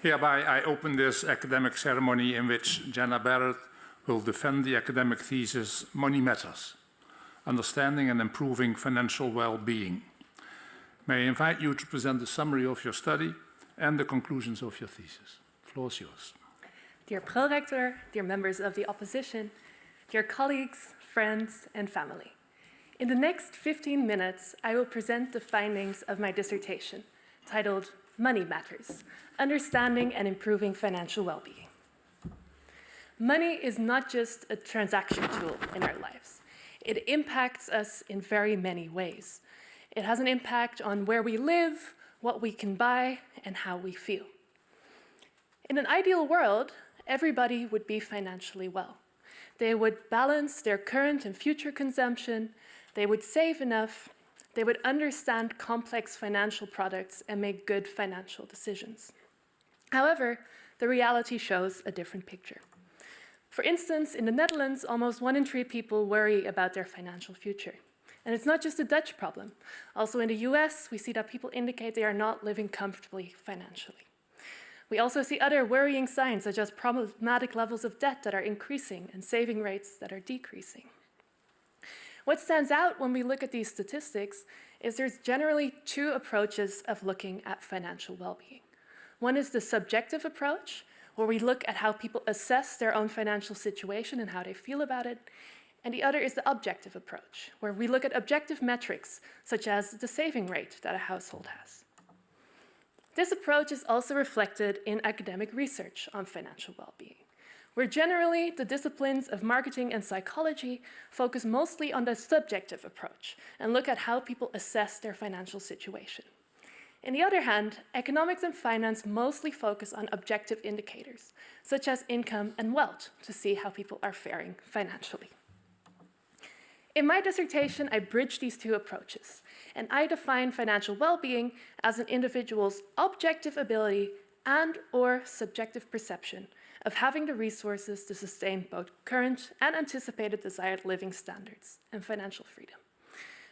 Hereby, I open this academic ceremony in which Jenna Barrett will defend the academic thesis, Money Matters, Understanding and Improving Financial Well-Being. May I invite you to present the summary of your study and the conclusions of your thesis. The floor is yours. Dear Prorector, dear members of the opposition, dear colleagues, friends, and family. In the next 15 minutes, I will present the findings of my dissertation, titled Money Matters, Understanding and Improving Financial Well-Being. Money is not just a transaction tool in our lives. It impacts us in very many ways. It has an impact on where we live, what we can buy, and how we feel. In an ideal world, everybody would be financially well. They would balance their current and future consumption, they would save enough, they would understand complex financial products and make good financial decisions. However, the reality shows a different picture. For instance, in the Netherlands, almost 1 in 3 people worry about their financial future. And it's not just a Dutch problem. Also in the US, we see that people indicate they are not living comfortably financially. We also see other worrying signs, such as problematic levels of debt that are increasing and saving rates that are decreasing. What stands out when we look at these statistics is there's generally 2 approaches of looking at financial well-being. One is the subjective approach, where we look at how people assess their own financial situation and how they feel about it. And the other is the objective approach, where we look at objective metrics, such as the saving rate that a household has. This approach is also reflected in academic research on financial well-being, where generally the disciplines of marketing and psychology focus mostly on the subjective approach and look at how people assess their financial situation. On the other hand, economics and finance mostly focus on objective indicators, such as income and wealth, to see how people are faring financially. In my dissertation, I bridge these 2 approaches, and I define financial well-being as an individual's objective ability and/or subjective perception of having the resources to sustain both current and anticipated desired living standards and financial freedom.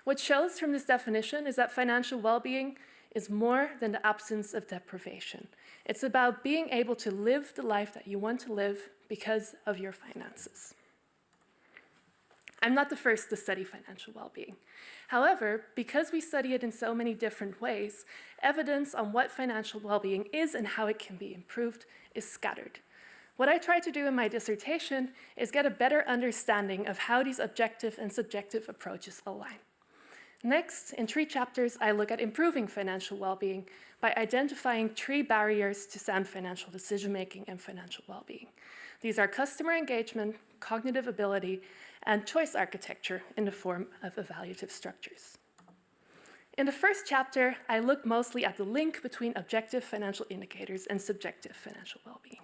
What shows from this definition is that financial well-being is more than the absence of deprivation. It's about being able to live the life that you want to live because of your finances. I'm not the first to study financial well-being. However, because we study it in so many different ways, evidence on what financial well-being is and how it can be improved is scattered. What I try to do in my dissertation is get a better understanding of how these objective and subjective approaches align. Next, in 3 chapters, I look at improving financial well-being by identifying 3 barriers to sound financial decision-making and financial well-being. These are customer engagement, cognitive ability, and choice architecture in the form of evaluative structures. In the first chapter, I look mostly at the link between objective financial indicators and subjective financial well-being.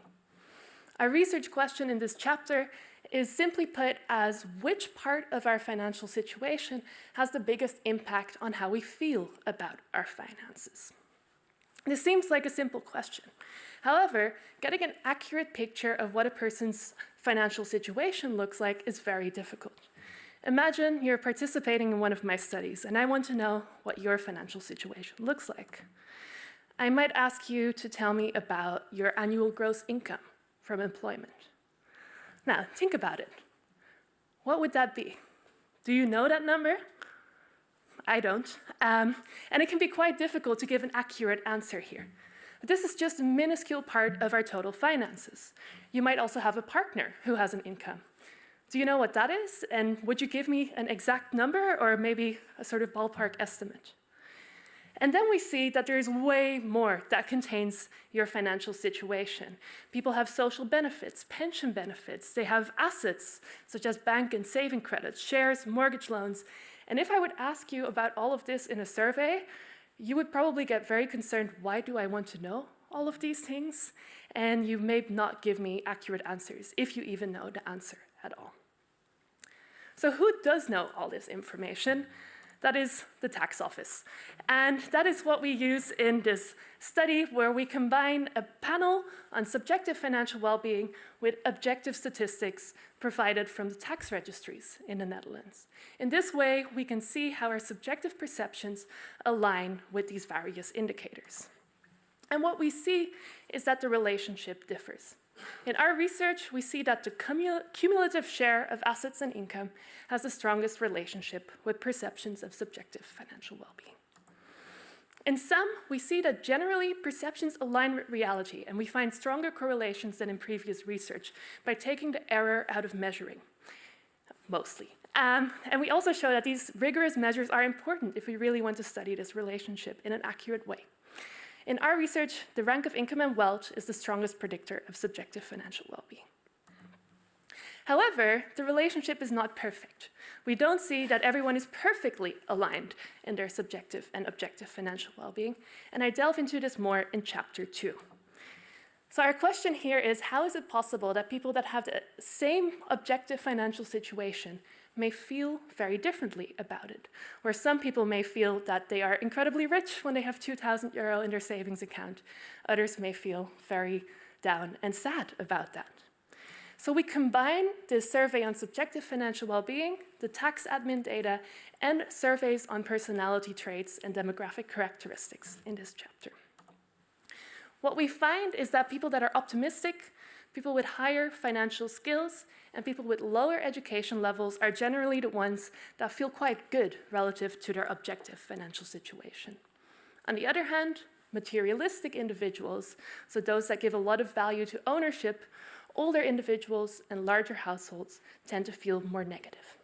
Our research question in this chapter is simply put as which part of our financial situation has the biggest impact on how we feel about our finances. This seems like a simple question. However, getting an accurate picture of what a person's financial situation looks like is very difficult. Imagine you're participating in one of my studies, and I want to know what your financial situation looks like. I might ask you to tell me about your annual gross income from employment. Now, think about it. What would that be? Do you know that number? I don't. And it can be quite difficult to give an accurate answer here. But this is just a minuscule part of our total finances. You might also have a partner who has an income. Do you know what that is? And would you give me an exact number or maybe a sort of ballpark estimate? And then we see that there's way more that contains your financial situation. People have social benefits, pension benefits. They have assets, such as bank and saving credits, shares, mortgage loans. And if I would ask you about all of this in a survey, you would probably get very concerned, why do I want to know all of these things? And you may not give me accurate answers, if you even know the answer at all. So who does know all this information? That is the tax office. And that is what we use in this study, where we combine a panel on subjective financial well-being with objective statistics provided from the tax registries in the Netherlands. In this way, we can see how our subjective perceptions align with these various indicators. And what we see is that the relationship differs. In our research, we see that the cumulative share of assets and income has the strongest relationship with perceptions of subjective financial well-being. In sum, we see that generally perceptions align with reality, and we find stronger correlations than in previous research by taking the error out of measuring, mostly. And we also show that these rigorous measures are important if we really want to study this relationship in an accurate way. In our research, the rank of income and wealth is the strongest predictor of subjective financial well-being. However, the relationship is not perfect. We don't see that everyone is perfectly aligned in their subjective and objective financial well-being, and I delve into this more in chapter 2. So our question here is, how is it possible that people that have the same objective financial situation may feel very differently about it? Where some people may feel that they are incredibly rich when they have 2,000 euro in their savings account. Others may feel very down and sad about that. So we combine the survey on subjective financial well-being, the tax admin data, and surveys on personality traits and demographic characteristics in this chapter. What we find is that people that are optimistic, people with higher financial skills, and people with lower education levels are generally the ones that feel quite good relative to their objective financial situation. On the other hand, materialistic individuals, so those that give a lot of value to ownership, older individuals and larger households tend to feel more negative.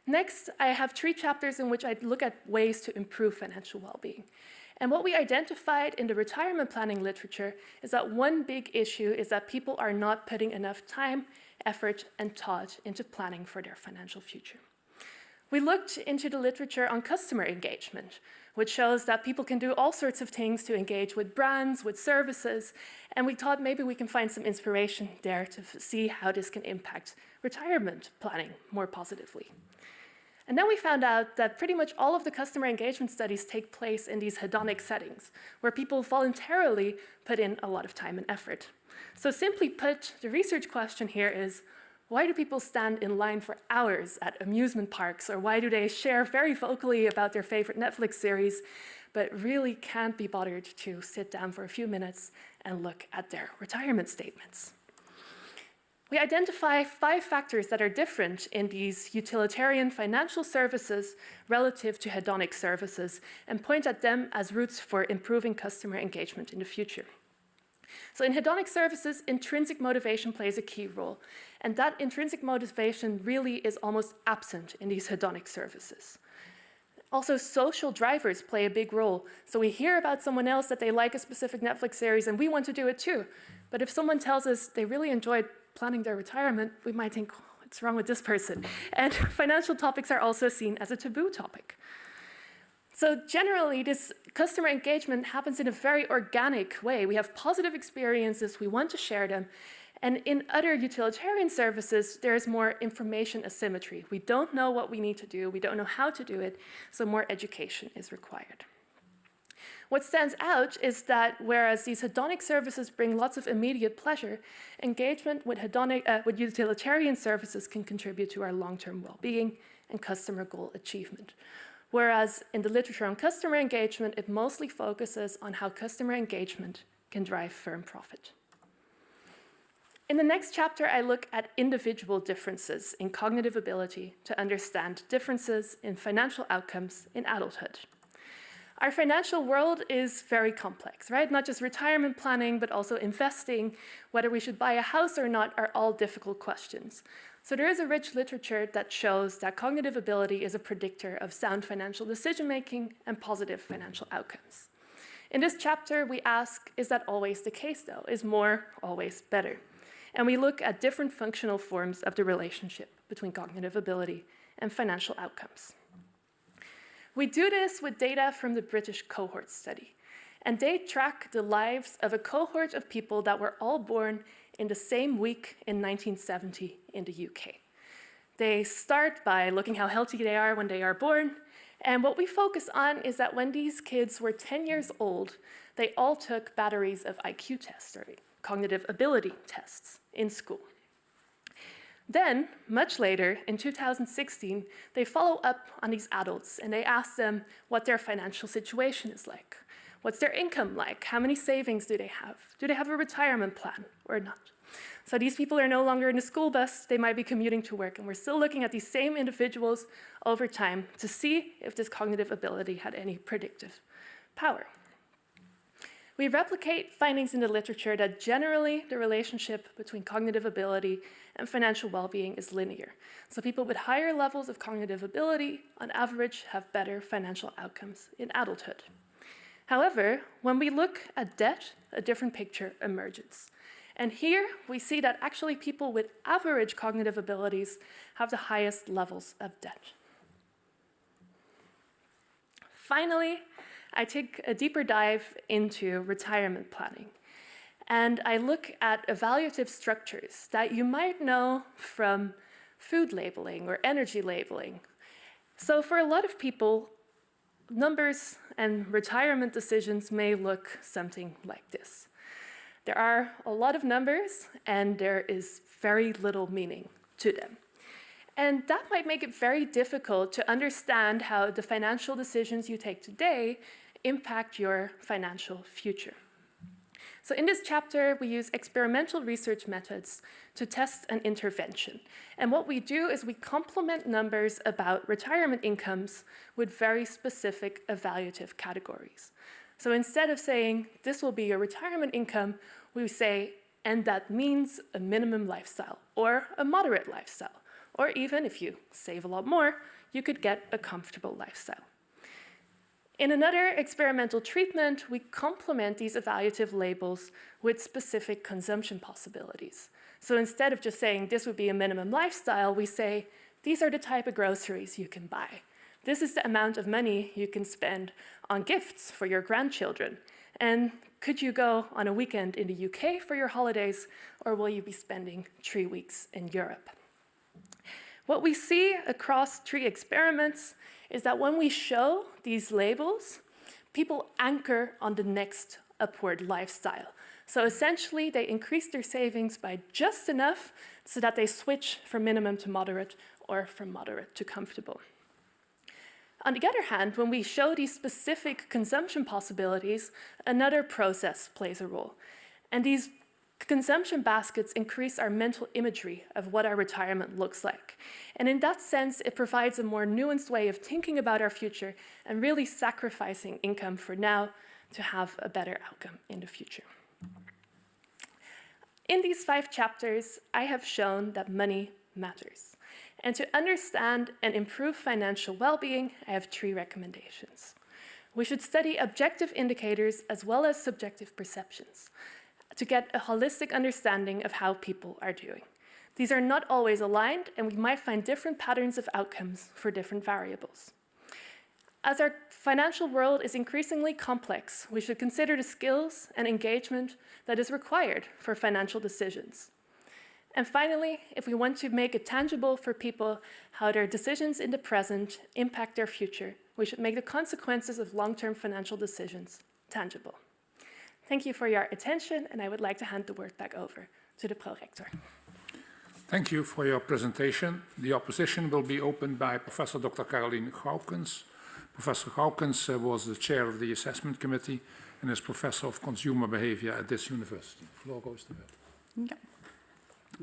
Next, I have 3 chapters in which I look at ways to improve financial well-being. And what we identified in the retirement planning literature is that one big issue is that people are not putting enough time, effort, and thought into planning for their financial future. We looked into the literature on customer engagement, which shows that people can do all sorts of things to engage with brands, with services, and we thought maybe we can find some inspiration there to see how this can impact retirement planning more positively. And then we found out that pretty much all of the customer engagement studies take place in these hedonic settings, where people voluntarily put in a lot of time and effort. So simply put, the research question here is, why do people stand in line for hours at amusement parks, or why do they share very vocally about their favorite Netflix series, but really can't be bothered to sit down for a few minutes and look at their retirement statements? We identify 5 factors that are different in these utilitarian financial services relative to hedonic services and point at them as routes for improving customer engagement in the future. So in hedonic services, intrinsic motivation plays a key role, and that intrinsic motivation really is almost absent in these hedonic services. Also, social drivers play a big role. So we hear about someone else that they like a specific Netflix series and we want to do it too. But if someone tells us they really enjoyed planning their retirement, we might think, oh, what's wrong with this person? And financial topics are also seen as a taboo topic. So generally, this customer engagement happens in a very organic way. We have positive experiences, we want to share them. And in other utilitarian services, there's more information asymmetry. We don't know what we need to do, we don't know how to do it, so more education is required. What stands out is that whereas these hedonic services bring lots of immediate pleasure, engagement with utilitarian services can contribute to our long-term well-being and customer goal achievement. Whereas in the literature on customer engagement, it mostly focuses on how customer engagement can drive firm profit. In the next chapter, I look at individual differences in cognitive ability to understand differences in financial outcomes in adulthood. Our financial world is very complex, right? Not just retirement planning, but also investing, whether we should buy a house or not are all difficult questions. So there is a rich literature that shows that cognitive ability is a predictor of sound financial decision-making and positive financial outcomes. In this chapter, we ask, is that always the case though? Is more always better? And we look at different functional forms of the relationship between cognitive ability and financial outcomes. We do this with data from the British cohort study, and they track the lives of a cohort of people that were all born in the same week in 1970 in the UK. They start by looking how healthy they are when they are born, and what we focus on is that when these kids were 10 years old, they all took batteries of IQ tests, or cognitive ability tests, in school. Then, much later, in 2016, they follow up on these adults and they ask them what their financial situation is like. What's their income like? How many savings do they have? Do they have a retirement plan or not? So these people are no longer in the school bus, they might be commuting to work, and we're still looking at these same individuals over time to see if this cognitive ability had any predictive power. We replicate findings in the literature that generally the relationship between cognitive ability and financial well-being is linear. So people with higher levels of cognitive ability, on average, have better financial outcomes in adulthood. However, when we look at debt, a different picture emerges. And here we see that actually people with average cognitive abilities have the highest levels of debt. Finally, I take a deeper dive into retirement planning. And I look at evaluative structures that you might know from food labeling or energy labeling. So for a lot of people, numbers and retirement decisions may look something like this. There are a lot of numbers, and there is very little meaning to them. And that might make it very difficult to understand how the financial decisions you take today impact your financial future. So in this chapter, we use experimental research methods to test an intervention. And what we do is we complement numbers about retirement incomes with very specific evaluative categories. So instead of saying, this will be your retirement income, we say, and that means a minimum lifestyle or a moderate lifestyle. Or even if you save a lot more, you could get a comfortable lifestyle. In another experimental treatment, we complement these evaluative labels with specific consumption possibilities. So instead of just saying this would be a minimum lifestyle, we say these are the type of groceries you can buy. This is the amount of money you can spend on gifts for your grandchildren. And could you go on a weekend in the UK for your holidays, or will you be spending 3 weeks in Europe? What we see across 3 experiments is that when we show these labels, people anchor on the next upward lifestyle. So essentially, they increase their savings by just enough so that they switch from minimum to moderate or from moderate to comfortable. On the other hand, when we show these specific consumption possibilities, another process plays a role. And these consumption baskets increase our mental imagery of what our retirement looks like. And in that sense, it provides a more nuanced way of thinking about our future and really sacrificing income for now to have a better outcome in the future. In these 5 chapters, I have shown that money matters. And to understand and improve financial well-being, I have 3 recommendations. We should study objective indicators as well as subjective perceptions to get a holistic understanding of how people are doing. These are not always aligned, and we might find different patterns of outcomes for different variables. As our financial world is increasingly complex, we should consider the skills and engagement that is required for financial decisions. And finally, if we want to make it tangible for people how their decisions in the present impact their future, we should make the consequences of long-term financial decisions tangible. Thank you for your attention, and I would like to hand the word back over to the prorector. Thank you for your presentation. The opposition will be opened by Professor Dr. Caroline Gaukens. Professor Gaukens was the chair of the assessment committee and is professor of consumer behavior at this university. The floor goes to her. Yeah.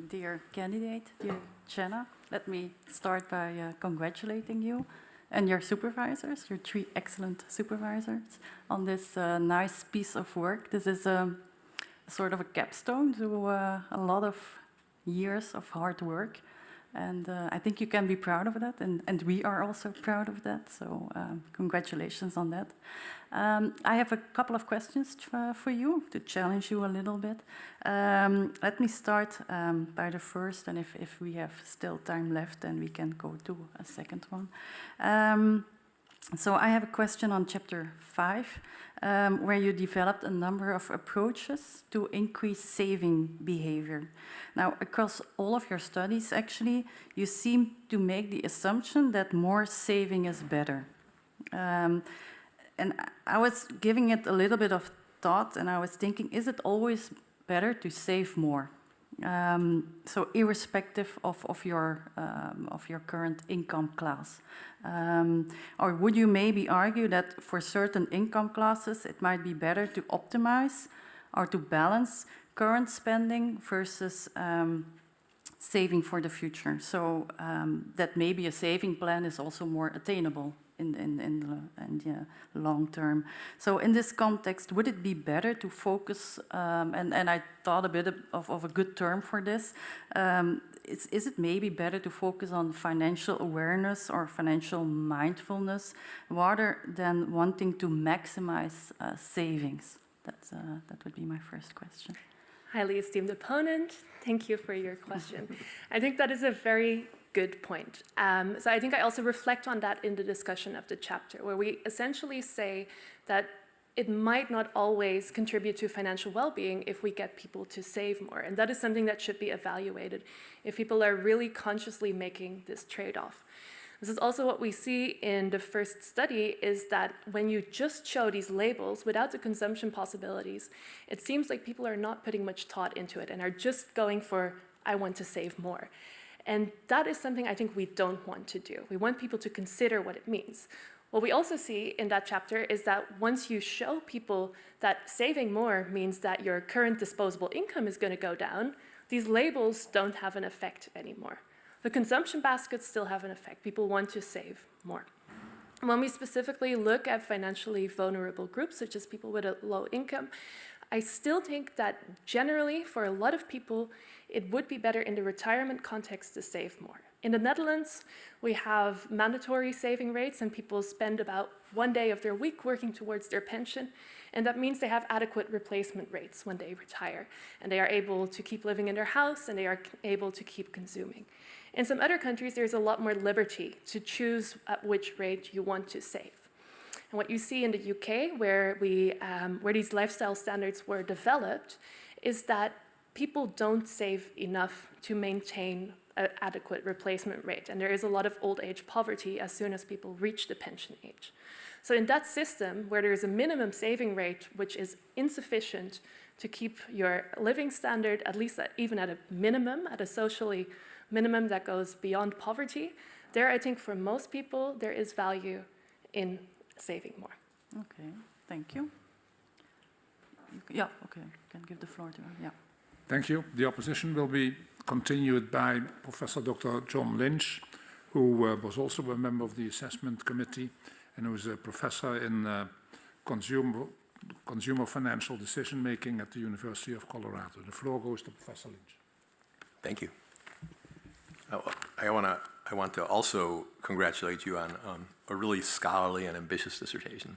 Dear candidate, dear Jenna, let me start by congratulating you and your supervisors, your 3 excellent supervisors, on this nice piece of work. This is sort of a capstone to a lot of years of hard work. And I think you can be proud of that, and we are also proud of that, so congratulations on that. I have a couple of questions for you to challenge you a little bit. Let me start by the first, and if we have still time left, then we can go to a second one. So I have a question on chapter 5, where you developed a number of approaches to increase saving behavior. Now, across all of your studies, actually, you seem to make the assumption that more saving is better. And I was giving it a little bit of thought, and I was thinking, is it always better to save more? So irrespective of your current income class. Or would you maybe argue that for certain income classes, it might be better to optimize or to balance current spending versus saving for the future? So that maybe a saving plan is also more attainable in the long term. So in this context, would it be better to focus, and I thought a bit of a good term for this, is it maybe better to focus on financial awareness or financial mindfulness rather than wanting to maximize savings? That would be my first question. Highly esteemed opponent, thank you for your question. I think that is a very good point. So I think I also reflect on that in the discussion of the chapter, where we essentially say that it might not always contribute to financial well-being if we get people to save more. And that is something that should be evaluated if people are really consciously making this trade-off. This is also what we see in the first study, is that when you just show these labels without the consumption possibilities, it seems like people are not putting much thought into it and are just going for, I want to save more. And that is something I think we don't want to do. We want people to consider what it means. What we also see in that chapter is that once you show people that saving more means that your current disposable income is going to go down, these labels don't have an effect anymore. The consumption baskets still have an effect. People want to save more. When we specifically look at financially vulnerable groups, such as people with a low income, I still think that generally, for a lot of people, it would be better in the retirement context to save more. In the Netherlands, we have mandatory saving rates, and people spend about 1 day of their week working towards their pension, and that means they have adequate replacement rates when they retire, and they are able to keep living in their house, and they are able to keep consuming. In some other countries, there's a lot more liberty to choose at which rate you want to save. And what you see in the UK, where these lifestyle standards were developed, is that people don't save enough to maintain an adequate replacement rate. And there is a lot of old age poverty as soon as people reach the pension age. So in that system, where there is a minimum saving rate, which is insufficient to keep your living standard, at least even at a minimum, at a socially minimum that goes beyond poverty, there I think for most people there is value in saving more. Okay, thank you. Yeah, okay, you can give the floor to her, yeah. Thank you. The opposition will be continued by Professor Dr. John Lynch, who was also a member of the assessment committee and who is a professor in consumer financial decision making at the University of Colorado. The floor goes to Professor Lynch. Thank you. I want to also congratulate you on a really scholarly and ambitious dissertation.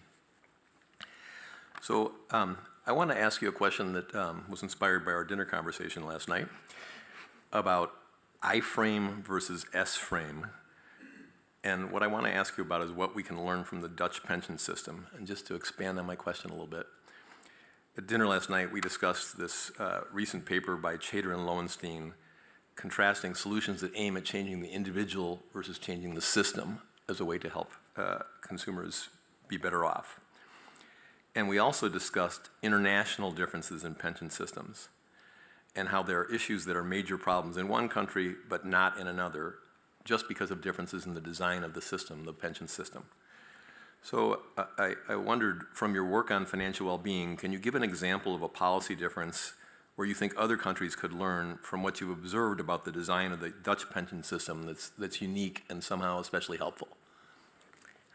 So I want to ask you a question that was inspired by our dinner conversation last night about I-frame versus S-frame. And what I want to ask you about is what we can learn from the Dutch pension system. And just to expand on my question a little bit, at dinner last night we discussed this recent paper by Chater and Lowenstein contrasting solutions that aim at changing the individual versus changing the system as a way to help consumers be better off. And we also discussed international differences in pension systems and how there are issues that are major problems in one country but not in another, just because of differences in the design of the system, the pension system. So I wondered, from your work on financial well-being, can you give an example of a policy difference where you think other countries could learn from what you've observed about the design of the Dutch pension system that's unique and somehow especially helpful?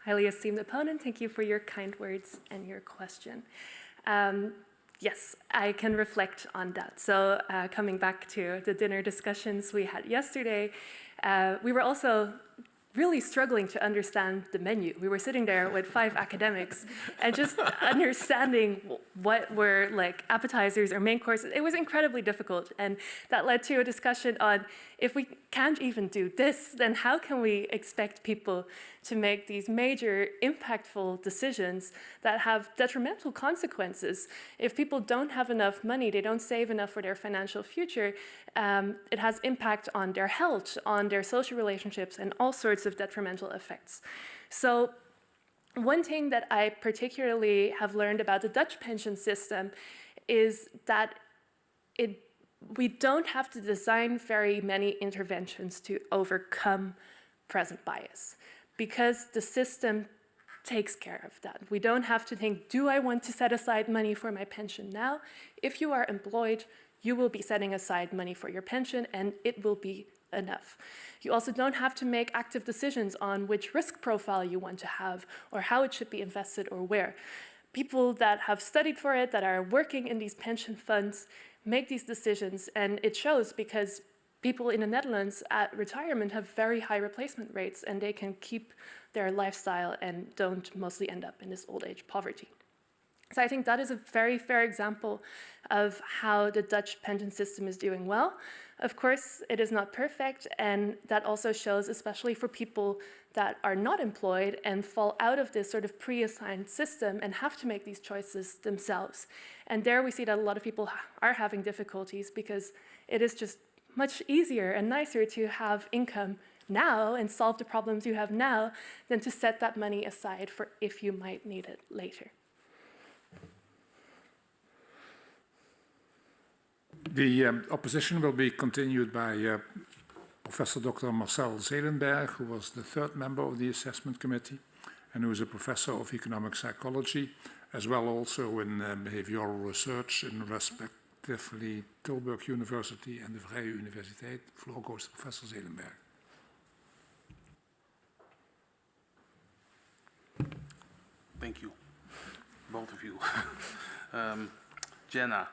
Highly esteemed opponent, thank you for your kind words and your question. Yes, I can reflect on that. So coming back to the dinner discussions we had yesterday, we were also really struggling to understand the menu. We were sitting there with 5 academics and just understanding what were like appetizers or main courses. It was incredibly difficult, and that led to a discussion on, if we can't even do this, then how can we expect people to make these major impactful decisions that have detrimental consequences? If people don't have enough money, they don't save enough for their financial future, it has impact on their health, on their social relationships, and all sorts of detrimental effects. So one thing that I particularly have learned about the Dutch pension system is that it we don't have to design very many interventions to overcome present bias, because the system takes care of that. We don't have to think, do I want to set aside money for my pension now? If you are employed, you will be setting aside money for your pension, and it will be enough. You also don't have to make active decisions on which risk profile you want to have, or how it should be invested, or where. People that have studied for it, that are working in these pension funds, make these decisions, and it shows because people in the Netherlands at retirement have very high replacement rates, and they can keep their lifestyle and don't mostly end up in this old age poverty. So I think that is a very fair example of how the Dutch pension system is doing well. Of course, it is not perfect, and that also shows, especially for people that are not employed and fall out of this sort of pre-assigned system and have to make these choices themselves. And there we see that a lot of people are having difficulties because it is just much easier and nicer to have income now and solve the problems you have now than to set that money aside for if you might need it later. The opposition will be continued by Professor Dr. Marcel Zelenberg, who was the third member of the assessment committee and who is a professor of economic psychology, as well also in behavioral research in respectively Tilburg University and the Vrije Universiteit. The floor goes to Professor Zelenberg. Thank you, both of you. Jenna,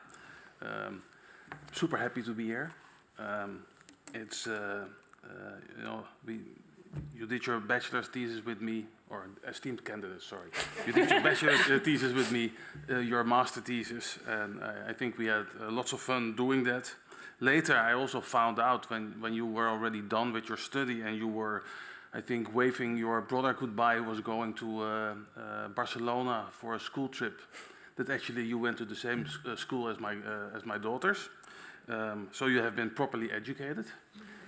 super happy to be here. It's you know, you did your bachelor's thesis with me, or esteemed candidate, sorry. You did your bachelor's thesis with me, your master thesis, and I think we had lots of fun doing that. Later, I also found out when you were already done with your study and you were, I think, waving your brother goodbye, who was going to Barcelona for a school trip, that actually you went to the same school as my daughters. So you have been properly educated.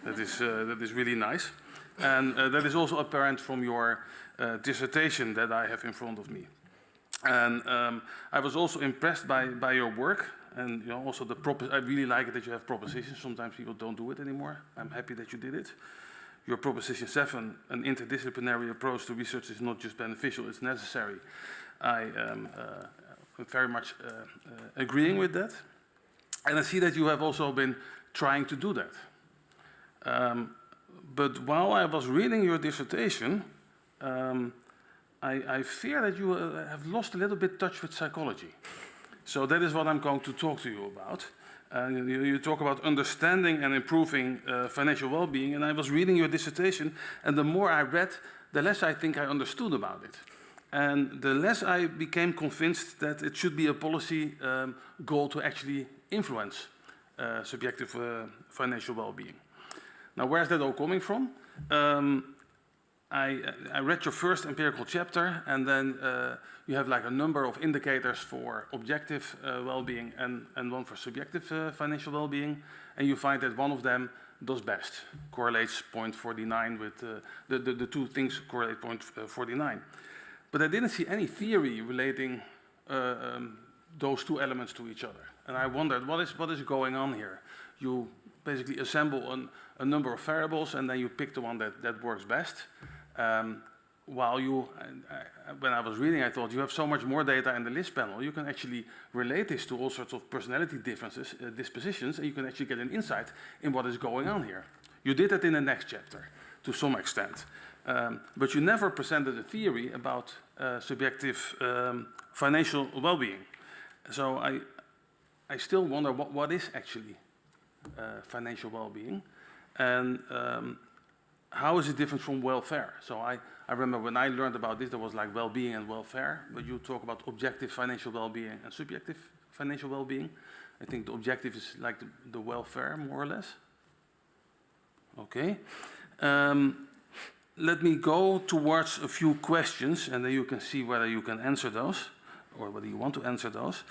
That is really nice. And that is also apparent from your dissertation that I have in front of me. And I was also impressed by your work. And you know, also I really like it that you have propositions. Sometimes people don't do it anymore. I'm happy that you did it. Your proposition 7, an interdisciplinary approach to research is not just beneficial, it's necessary. I am very much agreeing with that. And I see that you have also been trying to do that. But while I was reading your dissertation, I fear that you have lost a little bit touch with psychology. So that is what I'm going to talk to you about. You talk about understanding and improving financial well-being, and I was reading your dissertation, and the more I read, the less I think I understood about it. And the less I became convinced that it should be a policy goal to actually influence subjective financial well-being. Now, where is that all coming from? I read your first empirical chapter, and then you have like a number of indicators for objective well-being and one for subjective financial well-being, and you find that one of them does best, correlates 0.49 with the two things correlate 0.49. But I didn't see any theory relating those two elements to each other. And I wondered, what is going on here? You basically assemble a number of variables, and then you pick the one that works best. While when I was reading, I thought you have so much more data in the list panel. You can actually relate this to all sorts of personality differences, dispositions, and you can actually get an insight in what is going on here. You did that in the next chapter, to some extent. But you never presented a theory about subjective financial well-being. So I still wonder what is actually financial well-being, and how is it different from welfare? So I remember when I learned about this, there was like well-being and welfare, but you talk about objective financial well-being and subjective financial well-being. I think the objective is like the welfare, more or less. Okay. Let me go towards a few questions, and then you can see whether you can answer those, or whether you want to answer those.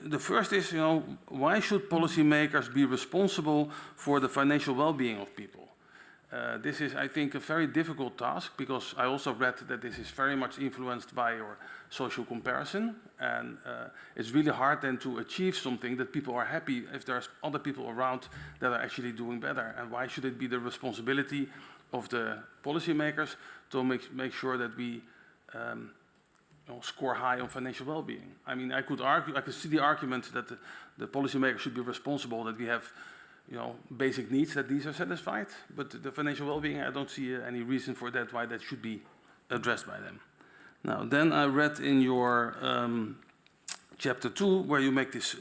The first is, you know, why should policymakers be responsible for the financial well-being of people? This is, I think, a very difficult task because I also read that this is very much influenced by your social comparison, and it's really hard then to achieve something that people are happy if there's other people around that are actually doing better. And why should it be the responsibility of the policymakers to make sure that we score high on financial well-being? I mean, I could see the argument that the policymakers should be responsible, that we have basic needs, that these are satisfied, but the financial well-being, I don't see any reason for that, why that should be addressed by them. Now, then I read in your chapter 2, where you make this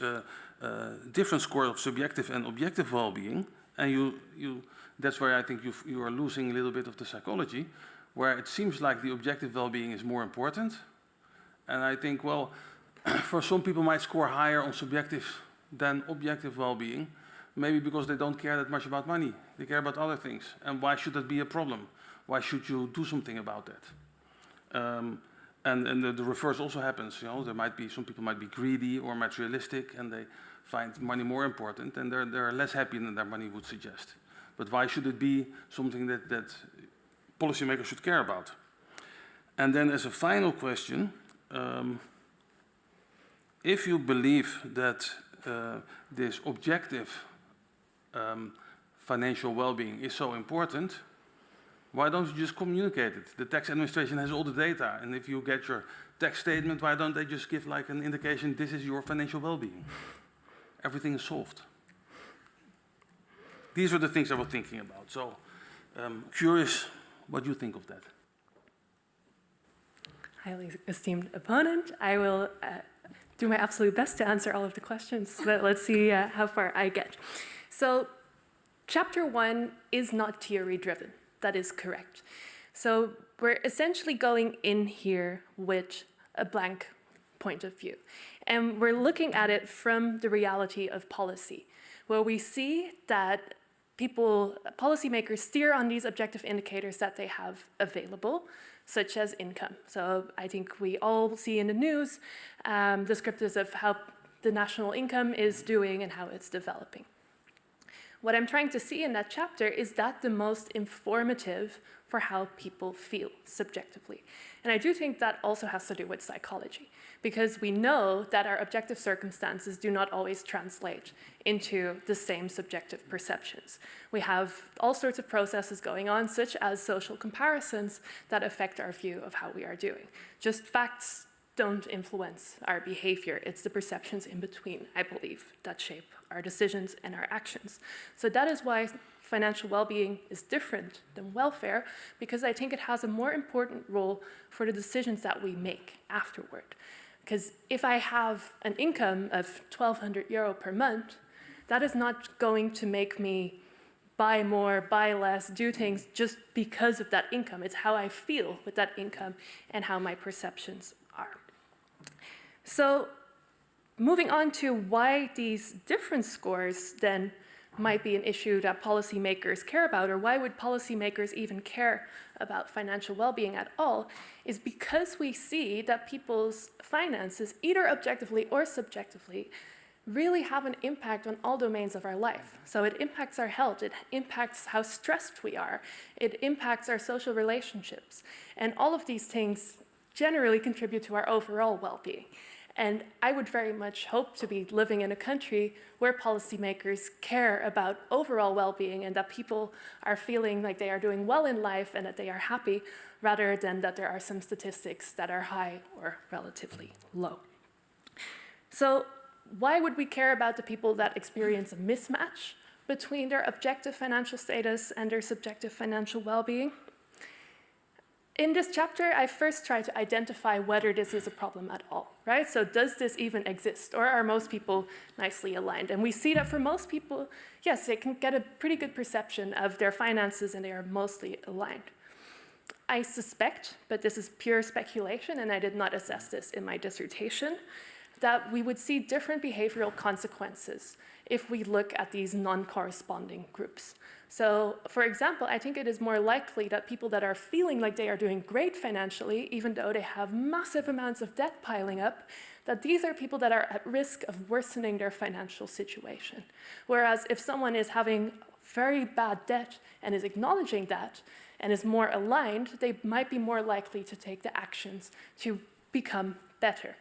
different score of subjective and objective well-being, and that's where I think you are losing a little bit of the psychology, where it seems like the objective well-being is more important. And I think, well, for some people might score higher on subjective than objective well-being, maybe because they don't care that much about money. They care about other things. And why should that be a problem? Why should you do something about that? And the reverse also happens. There might be some people might be greedy or materialistic, and they find money more important, and they're less happy than their money would suggest. But why should it be something that policymakers should care about? And then as a final question, if you believe that this objective financial well-being is so important, why don't you just communicate it? The tax administration has all the data, and if you get your tax statement, why don't they just give like an indication, this is your financial well-being? Everything is solved. These are the things I was thinking about. So, curious what you think of that. Highly esteemed opponent, I will do my absolute best to answer all of the questions, but let's see how far I get. So, chapter 1 is not theory-driven. That is correct. So we're essentially going in here with a blank point of view. And we're looking at it from the reality of policy, where we see that policymakers steer on these objective indicators that they have available, such as income. So I think we all see in the news descriptors of how the national income is doing and how it's developing. What I'm trying to see in that chapter is that the most informative for how people feel subjectively. And I do think that also has to do with psychology, because we know that our objective circumstances do not always translate into the same subjective perceptions. We have all sorts of processes going on, such as social comparisons, that affect our view of how we are doing. Just facts don't influence our behavior. It's the perceptions in between, I believe, that shape our decisions and our actions. So that is why financial well-being is different than welfare, because I think it has a more important role for the decisions that we make afterward. Because if I have an income of 1,200 euro per month, that is not going to make me buy more, buy less, do things just because of that income. It's how I feel with that income and how my perceptions are. So moving on to why these different scores then might be an issue that policymakers care about, or why would policymakers even care about financial well-being at all, is because we see that people's finances, either objectively or subjectively, really have an impact on all domains of our life. So it impacts our health, it impacts how stressed we are, it impacts our social relationships, and all of these things generally contribute to our overall well-being. And I would very much hope to be living in a country where policymakers care about overall well-being and that people are feeling like they are doing well in life and that they are happy, rather than that there are some statistics that are high or relatively low. So why would we care about the people that experience a mismatch between their objective financial status and their subjective financial well-being? In this chapter, I first try to identify whether this is a problem at all, right? So does this even exist, or are most people nicely aligned? And we see that for most people, yes, they can get a pretty good perception of their finances and they are mostly aligned. I suspect, but this is pure speculation and I did not assess this in my dissertation, that we would see different behavioral consequences if we look at these non-corresponding groups. So, for example, I think it is more likely that people that are feeling like they are doing great financially, even though they have massive amounts of debt piling up, that these are people that are at risk of worsening their financial situation. Whereas if someone is having very bad debt and is acknowledging that and is more aligned, they might be more likely to take the actions to become better.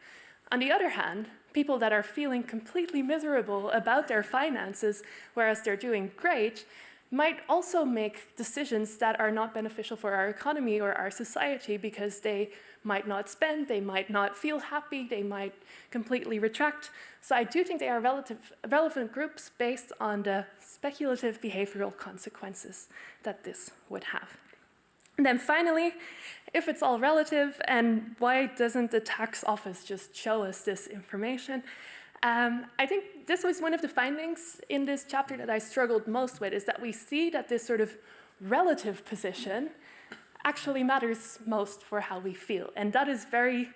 On the other hand, people that are feeling completely miserable about their finances, whereas they're doing great, might also make decisions that are not beneficial for our economy or our society because they might not spend, they might not feel happy, they might completely retract. So I do think they are relevant groups based on the speculative behavioral consequences that this would have. And then finally, if it's all relative, and why doesn't the tax office just show us this information? I think this was one of the findings in this chapter that I struggled most with, is that we see that this sort of relative position actually matters most for how we feel. And that is very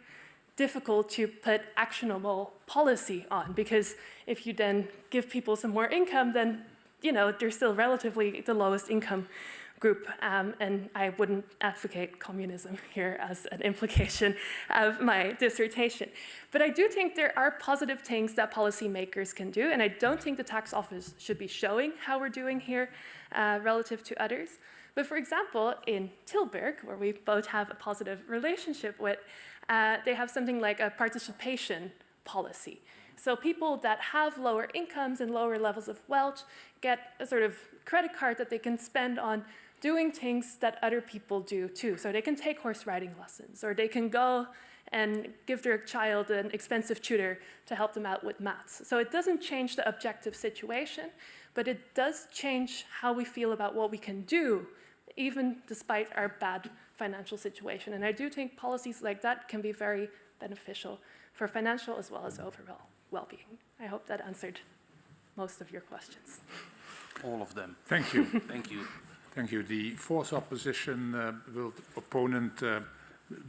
difficult to put actionable policy on, because if you then give people some more income, then they're still relatively the lowest income group, and I wouldn't advocate communism here as an implication of my dissertation. But I do think there are positive things that policymakers can do, and I don't think the tax office should be showing how we're doing here relative to others. But for example, in Tilburg, where we both have a positive relationship with, they have something like a participation policy. So people that have lower incomes and lower levels of wealth get a sort of credit card that they can spend on doing things that other people do too. So they can take horse riding lessons, or they can go and give their child an expensive tutor to help them out with maths. So it doesn't change the objective situation, but it does change how we feel about what we can do, even despite our bad financial situation. And I do think policies like that can be very beneficial for financial as well as overall well-being. I hope that answered most of your questions. All of them. Thank you. Thank you. Thank you. The fourth opponent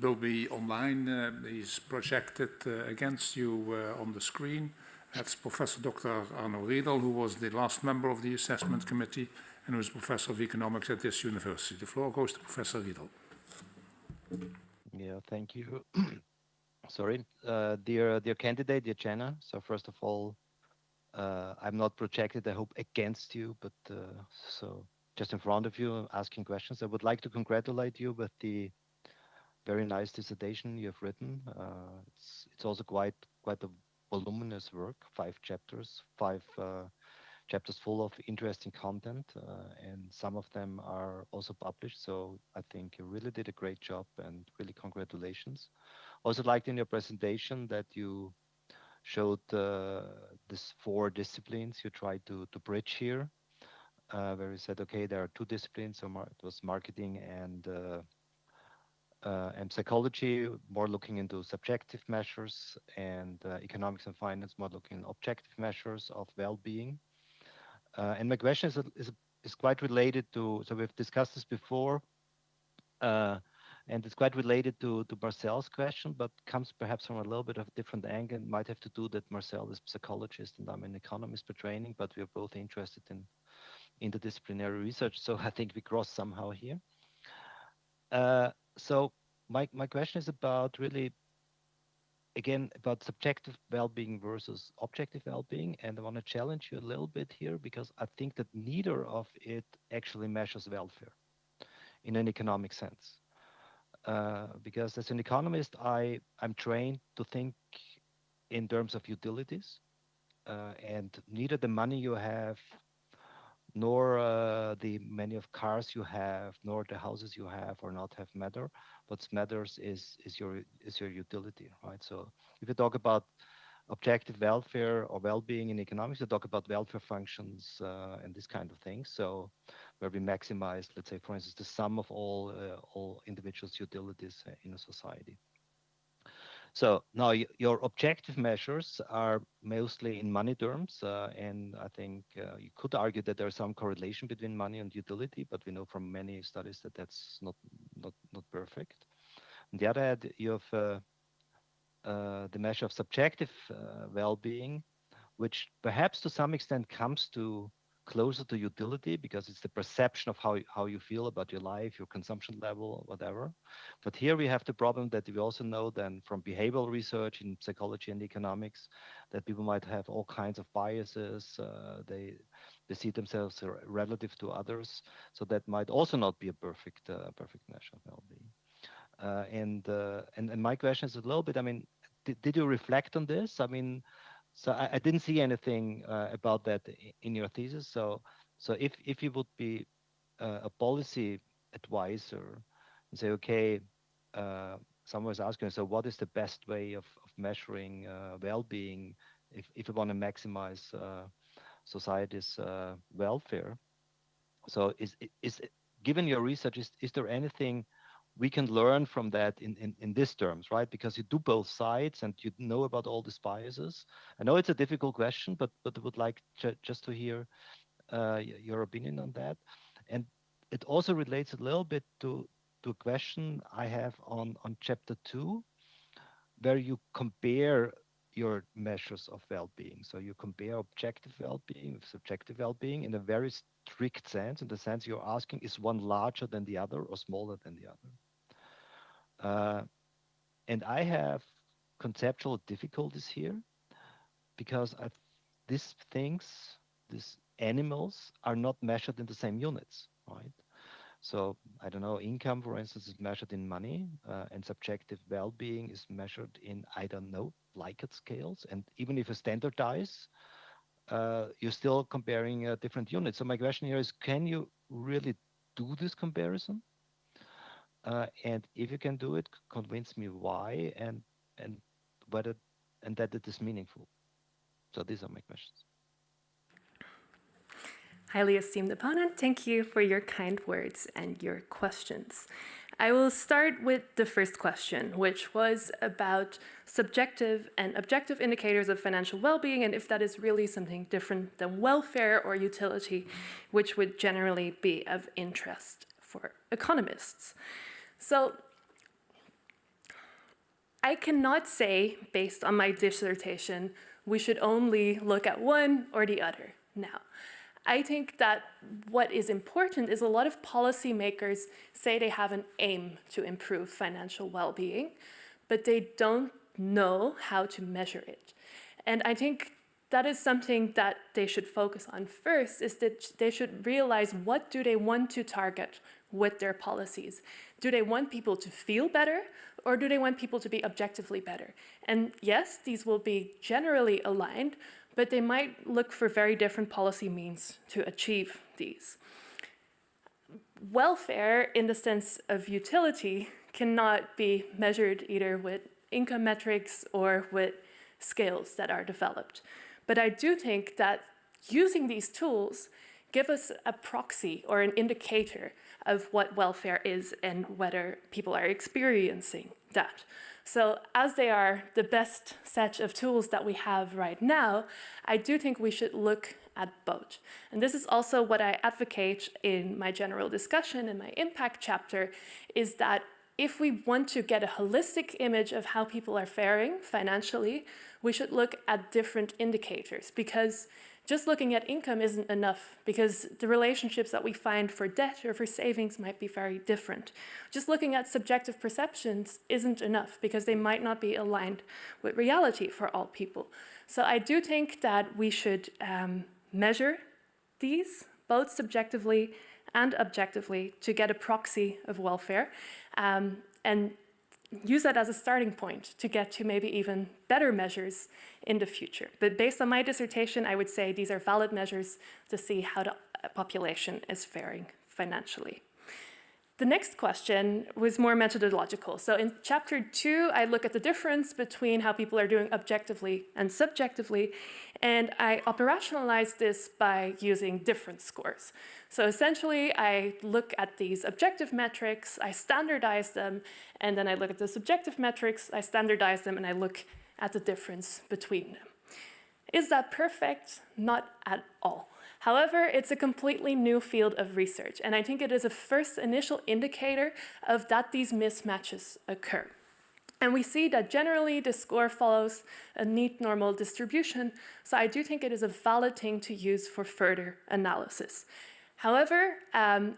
will be online. He's projected against you on the screen. That's Professor Dr. Arno Riedel, who was the last member of the assessment committee and who is Professor of Economics at this university. The floor goes to Professor Riedel. Yeah, thank you. Sorry, dear candidate, dear Jenna. So first of all, I'm not projected, I hope, against you, but so just in front of you, asking questions. I would like to congratulate you with the very nice dissertation you have written. It's also quite a voluminous work, 5 chapters, 5 chapters full of interesting content, and some of them are also published. So I think you really did a great job, and really congratulations. Also liked in your presentation that you showed these 4 disciplines you tried to bridge here, where you said, okay, there are 2 disciplines. So it was marketing and psychology, more looking into subjective measures, and economics and finance, more looking at objective measures of well-being. And my question is quite related to, so we've discussed this before, and it's quite related to Marcel's question, but comes perhaps from a little bit of a different angle. It might have to do that Marcel is a psychologist and I'm an economist by training, but we are both interested in interdisciplinary research. So I think we cross somehow here. So my question is about really, again, about subjective well-being versus objective well-being. And I want to challenge you a little bit here, because I think that neither of it actually measures welfare in an economic sense. Because as an economist, I'm trained to think in terms of utilities, and neither the money you have, nor the many of cars you have, nor the houses you have or not have matter. What matters is your utility, right? So if you talk about objective welfare or well-being in economics, you talk about welfare functions and this kind of things. So where we maximize, let's say, for instance, the sum of all individuals' utilities in a society. So now your objective measures are mostly in money terms, and I think you could argue that there's some correlation between money and utility, but we know from many studies that that's not perfect. On the other hand, you have the measure of subjective well-being, which perhaps to some extent comes to closer to utility because it's the perception of how you feel about your life, your consumption level, whatever. But here we have the problem that we also know then from behavioral research in psychology and economics that people might have all kinds of biases. They see themselves relative to others, so that might also not be a perfect measure of well-being. And my question is a little bit, I mean, did you reflect on this? I mean, so I didn't see anything about that in your thesis. So if you would be a policy advisor and say, okay, someone was asking, so what is the best way of measuring well-being if you want to maximize society's welfare? So is given your research, is there anything we can learn from that in these terms, right? Because you do both sides and you know about all these biases. I know it's a difficult question, but I would like just to hear your opinion on that. And it also relates a little bit to a question I have on chapter 2, where you compare your measures of well-being. So you compare objective well-being with subjective well-being in a very strict sense, in the sense you're asking, is one larger than the other or smaller than the other? And I have conceptual difficulties here because these animals are not measured in the same units, right? So I don't know, income, for instance, is measured in money, and subjective well-being is measured in, I don't know, Likert scales. And even if you standardize, you're still comparing different units. So my question here is, can you really do this comparison? And if you can do it, convince me why and whether and that it is meaningful. So these are my questions. Highly esteemed opponent, thank you for your kind words and your questions. I will start with the first question, which was about subjective and objective indicators of financial well-being, and if that is really something different than welfare or utility, which would generally be of interest for economists. So I cannot say, based on my dissertation, we should only look at one or the other. Now, I think that what is important is a lot of policymakers say they have an aim to improve financial well-being, but they don't know how to measure it. And I think that is something that they should focus on first, is that they should realize what do they want to target with their policies. Do they want people to feel better, or do they want people to be objectively better? And yes, these will be generally aligned, but they might look for very different policy means to achieve these. Welfare, in the sense of utility, cannot be measured either with income metrics or with scales that are developed. But I do think that using these tools give us a proxy or an indicator of what welfare is and whether people are experiencing that. So as they are the best set of tools that we have right now, I do think we should look at both. And this is also what I advocate in my general discussion in my impact chapter, is that if we want to get a holistic image of how people are faring financially, we should look at different indicators, because just looking at income isn't enough, because the relationships that we find for debt or for savings might be very different. Just looking at subjective perceptions isn't enough, because they might not be aligned with reality for all people. So I do think that we should measure these, both subjectively and objectively, to get a proxy of welfare, and use that as a starting point to get to maybe even better measures in the future. But based on my dissertation, I would say these are valid measures to see how the population is faring financially. The next question was more methodological. So in chapter 2, I look at the difference between how people are doing objectively and subjectively, and I operationalize this by using different scores. So essentially, I look at these objective metrics, I standardize them, and then I look at the subjective metrics, I standardize them, and I look at the difference between them. Is that perfect? Not at all. However, it's a completely new field of research, and I think it is a first initial indicator of that these mismatches occur. And we see that generally the score follows a neat normal distribution, so I do think it is a valid thing to use for further analysis. However,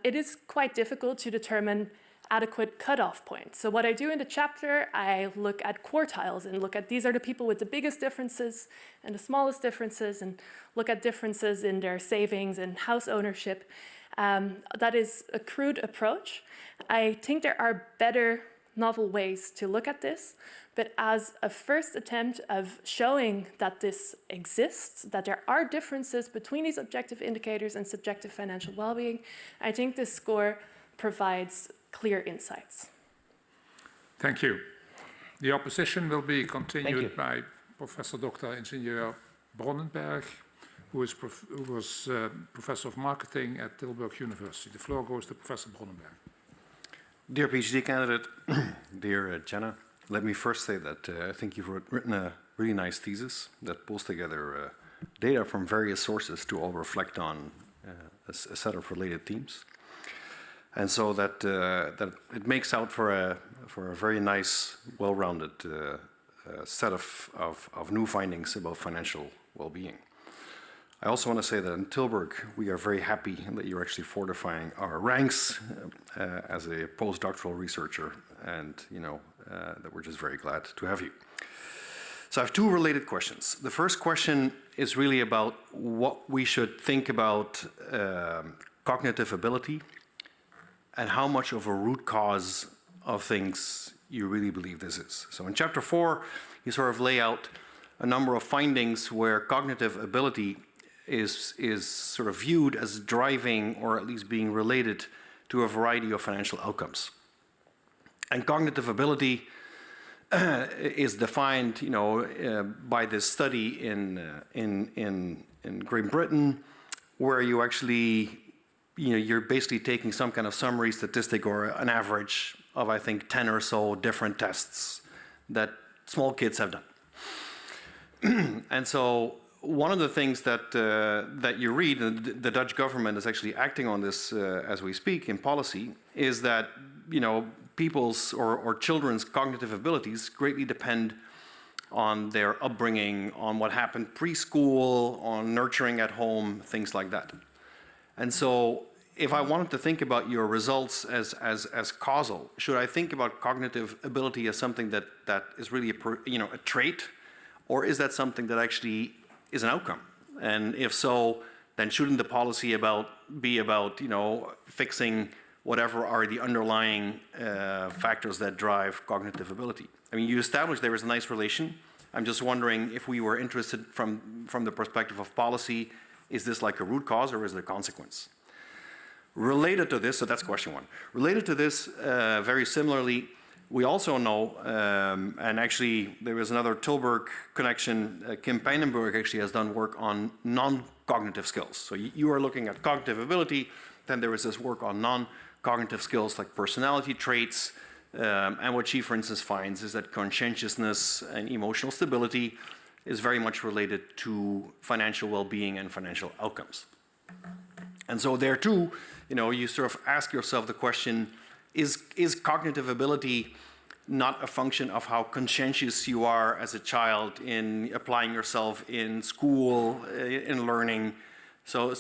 it is quite difficult to determine adequate cutoff points. So what I do in the chapter, I look at quartiles and look at these are the people with the biggest differences and the smallest differences, and look at differences in their savings and house ownership. That is a crude approach. I think there are better novel ways to look at this, but as a first attempt of showing that this exists, that there are differences between these objective indicators and subjective financial well-being, I think this score provides clear insights. Thank you. The opposition will be continued by Professor Dr. Ingenieur Bronnenberg, who was Professor of Marketing at Tilburg University. The floor goes to Professor Bronnenberg. Dear PhD candidate, dear Jenna, let me first say that I think you've written a really nice thesis that pulls together data from various sources to all reflect on a set of related themes. And so that it makes out for a very nice, well-rounded set of new findings about financial well-being. I also want to say that in Tilburg, we are very happy that you're actually fortifying our ranks as a postdoctoral researcher, and that we're just very glad to have you. So I have two related questions. The first question is really about what we should think about cognitive ability and how much of a root cause of things you really believe this is. So in chapter 4, you sort of lay out a number of findings where cognitive ability is sort of viewed as driving or at least being related to a variety of financial outcomes. And cognitive ability is defined, by this study in Great Britain, where you actually, you're basically taking some kind of summary statistic or an average of, I think, 10 or so different tests that small kids have done. And so one of the things that you read, and the Dutch government is actually acting on this as we speak in policy, is that people's or children's cognitive abilities greatly depend on their upbringing, on what happened preschool, on nurturing at home, things like that. And so if I wanted to think about your results as causal, should I think about cognitive ability as something that is really a trait, or is that something that actually is an outcome? And if so, then shouldn't the policy be about fixing whatever are the underlying factors that drive cognitive ability? I mean, you established there is a nice relation. I'm just wondering if we were interested from the perspective of policy, is this like a root cause or is it a consequence? Related to this, so that's question one. Related to this, very similarly, we also know, and actually there is another Tilburg connection, Kim Pijnenburg actually has done work on non-cognitive skills. So you are looking at cognitive ability, then there is this work on non-cognitive skills like personality traits, and what she, for instance, finds is that conscientiousness and emotional stability is very much related to financial well-being and financial outcomes. And so there too, you sort of ask yourself the question, is cognitive ability not a function of how conscientious you are as a child in applying yourself in school, in learning? So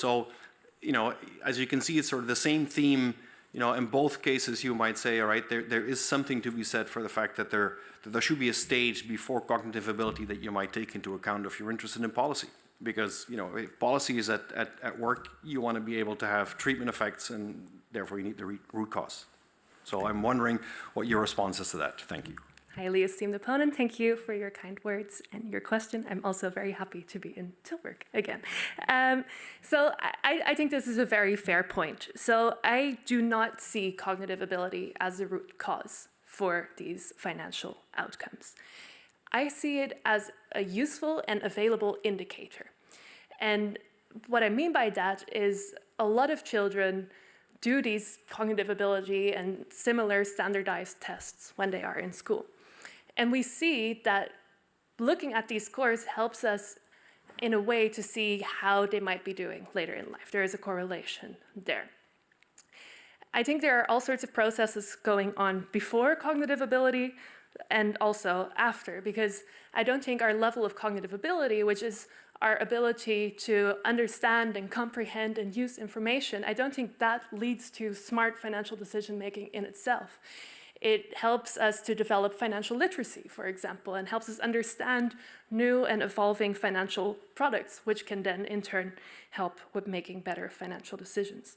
as you can see, it's sort of the same theme. In both cases, you might say, all right, there is something to be said for the fact that there should be a stage before cognitive ability that you might take into account if you're interested in policy. Because if policy is at work, you want to be able to have treatment effects, and therefore you need the root cause. So I'm wondering what your response is to that. Thank you. Highly esteemed opponent, thank you for your kind words and your question. I'm also very happy to be in Tilburg again. So I think this is a very fair point. So I do not see cognitive ability as a root cause for these financial outcomes. I see it as a useful and available indicator. And what I mean by that is a lot of children do these cognitive ability and similar standardized tests when they are in school. And we see that looking at these scores helps us in a way to see how they might be doing later in life. There is a correlation there. I think there are all sorts of processes going on before cognitive ability and also after, because I don't think our level of cognitive ability, which is our ability to understand and comprehend and use information, I don't think that leads to smart financial decision making in itself. It helps us to develop financial literacy, for example, and helps us understand new and evolving financial products, which can then in turn help with making better financial decisions.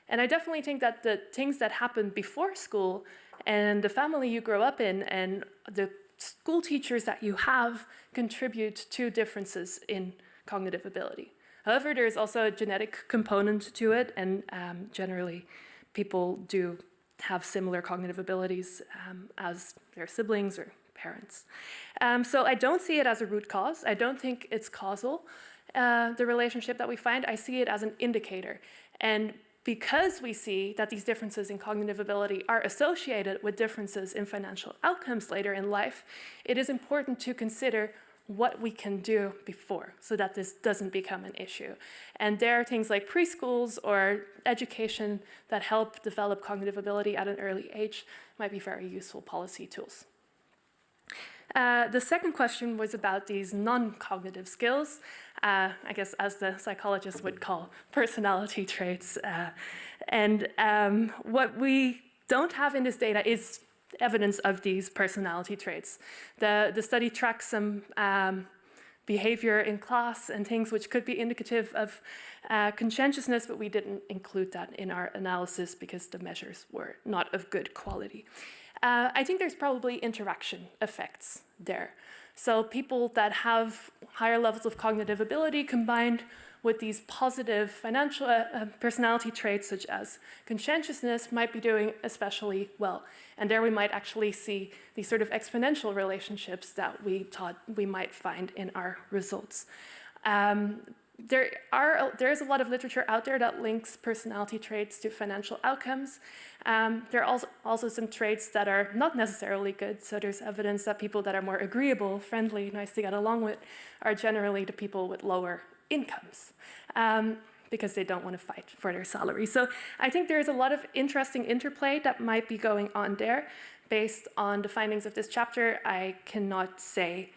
And I definitely think that the things that happen before school and the family you grow up in and the school teachers that you have contribute to differences in cognitive ability. However, there's also a genetic component to it, and generally people do have similar cognitive abilities as their siblings or parents. So I don't see it as a root cause. I don't think it's causal, the relationship that we find. I see it as an indicator. And because we see that these differences in cognitive ability are associated with differences in financial outcomes later in life, it is important to consider what we can do before so that this doesn't become an issue. And there are things like preschools or education that help develop cognitive ability at an early age might be very useful policy tools. The second question was about these non-cognitive skills, I guess as the psychologists would call personality traits. What we don't have in this data is evidence of these personality traits. The study tracks some behavior in class and things which could be indicative of conscientiousness, but we didn't include that in our analysis because the measures were not of good quality. I think there's probably interaction effects there. So people that have higher levels of cognitive ability combined with these positive financial personality traits such as conscientiousness might be doing especially well. And there we might actually see these sort of exponential relationships that we thought we might find in our results. There is a lot of literature out there that links personality traits to financial outcomes. There are also some traits that are not necessarily good. So there's evidence that people that are more agreeable, friendly, nice to get along with, are generally the people with lower incomes because they don't want to fight for their salary. So I think there's a lot of interesting interplay that might be going on there. Based on the findings of this chapter, I cannot say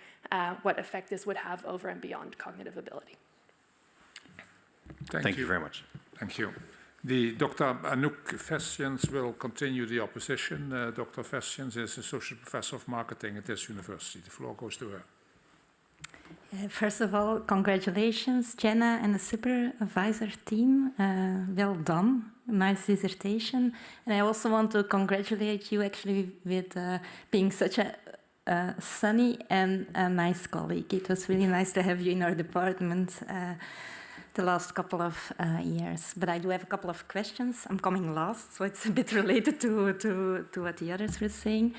what effect this would have over and beyond cognitive ability. Thank you very much. Thank you. Dr. Anouk Vestiens will continue the opposition. Dr. Vestiens is Associate Professor of Marketing at this university. The floor goes to her. First of all, congratulations, Jenna and the supervisor team. Well done. Nice dissertation. And I also want to congratulate you actually with being such a sunny and a nice colleague. It was really nice to have you in our department the last couple of years. But I do have a couple of questions. I'm coming last, so it's a bit related to what the others were saying.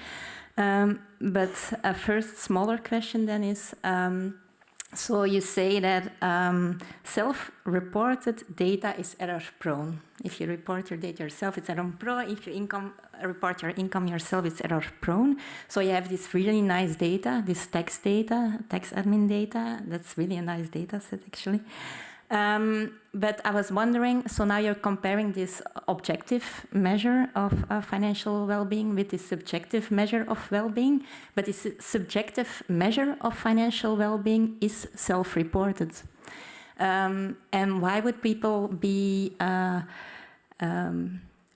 But a first smaller question then is, so you say that self-reported data is error-prone. If you report your data yourself, it's error-prone. If you report your income yourself, it's error-prone. So you have this really nice data, this tax data, tax admin data. That's really a nice data set, actually. But I was wondering, so now you're comparing this objective measure of financial well-being with this subjective measure of well-being, but this subjective measure of financial well-being is self-reported. And why would people be,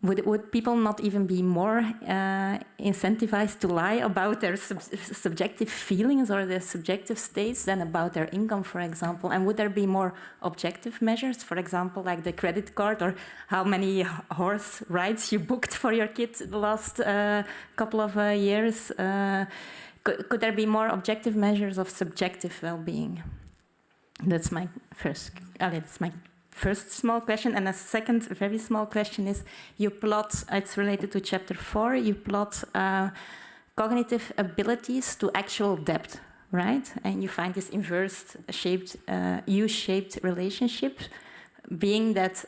would people not even be more incentivized to lie about their subjective feelings or their subjective states than about their income, for example? And would there be more objective measures, for example, like the credit card or how many horse rides you booked for your kid the last couple of years? Could there be more objective measures of subjective well-being? That's my first small question. And a second very small question is, you plot, it's related to chapter 4, you plot cognitive abilities to actual debt, right? And you find this inverse shaped, U-shaped relationship, being that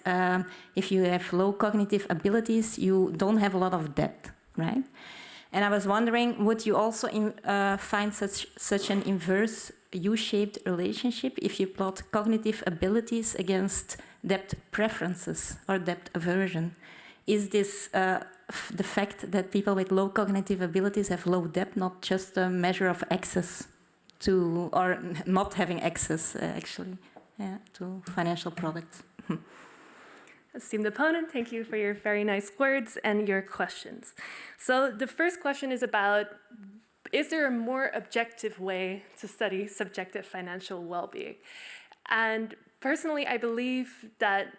if you have low cognitive abilities, you don't have a lot of debt, right? And I was wondering, would you also find such an inverse U-shaped relationship if you plot cognitive abilities against debt preferences or debt aversion? is this the fact that people with low cognitive abilities have low debt not just a measure of access to, or not having access actually, to financial products? Esteemed opponent, thank you for your very nice words and your questions. So the first question is about, is there a more objective way to study subjective financial well-being? And personally, I believe that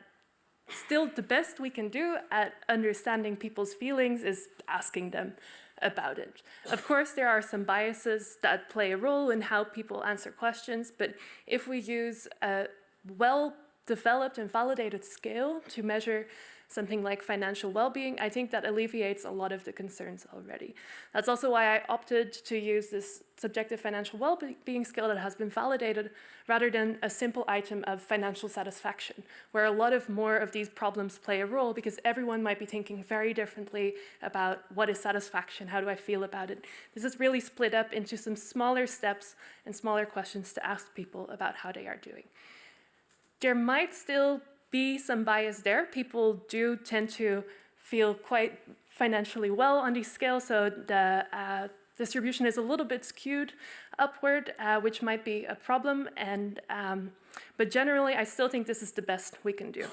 still the best we can do at understanding people's feelings is asking them about it. Of course, there are some biases that play a role in how people answer questions, but if we use a well-developed and validated scale to measure something like financial well-being, I think that alleviates a lot of the concerns already. That's also why I opted to use this subjective financial well-being scale that has been validated rather than a simple item of financial satisfaction, where a lot of more of these problems play a role because everyone might be thinking very differently about what is satisfaction, how do I feel about it. This is really split up into some smaller steps and smaller questions to ask people about how they are doing. There might still be some bias there. People do tend to feel quite financially well on these scales, so the distribution is a little bit skewed upward, which might be a problem. But generally, I still think this is the best we can do.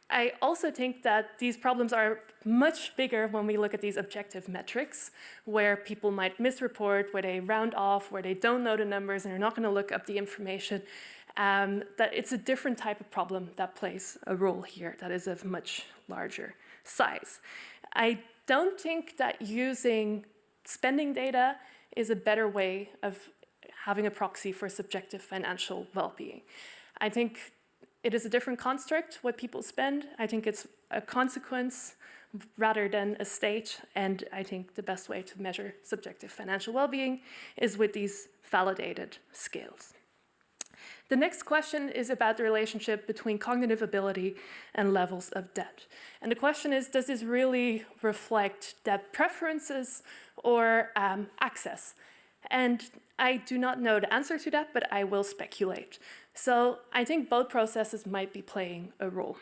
I also think that these problems are much bigger when we look at these objective metrics, where people might misreport, where they round off, where they don't know the numbers and are not going to look up the information. That it's a different type of problem that plays a role here that is of much larger size. I don't think that using spending data is a better way of having a proxy for subjective financial well-being. I think it is a different construct, what people spend. I think it's a consequence rather than a state, and I think the best way to measure subjective financial well-being is with these validated scales. The next question is about the relationship between cognitive ability and levels of debt. And the question is, does this really reflect debt preferences or access? And I do not know the answer to that, but I will speculate. So I think both processes might be playing a role.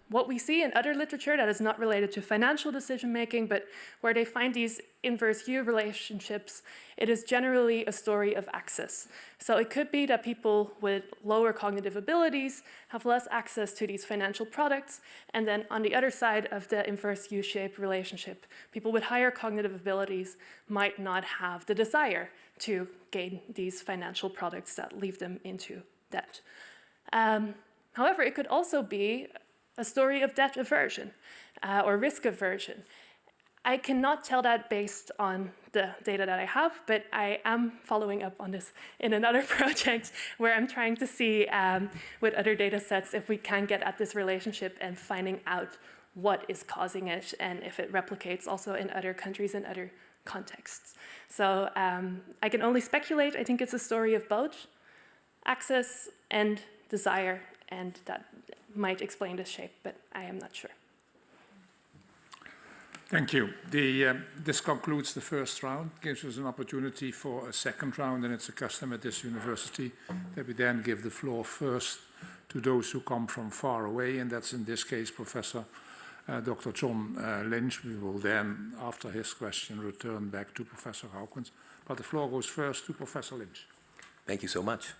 What we see in other literature that is not related to financial decision-making, but where they find these inverse U relationships, it is generally a story of access. So it could be that people with lower cognitive abilities have less access to these financial products, and then on the other side of the inverse U-shaped relationship, people with higher cognitive abilities might not have the desire to gain these financial products that leave them into debt. However, it could also be a story of debt aversion or risk aversion. I cannot tell that based on the data that I have, but I am following up on this in another project where I'm trying to see with other data sets if we can get at this relationship and finding out what is causing it and if it replicates also in other countries and other contexts. So I can only speculate. I think it's a story of both access and desire, and that might explain the shape, but I am not sure. Thank you. This concludes the first round, gives us an opportunity for a second round, and it's a custom at this university that we then give the floor first to those who come from far away, and that's in this case Professor Dr. John Lynch. We will then, after his question, return back to Professor Hawkins. But the floor goes first to Professor Lynch. Thank you so much.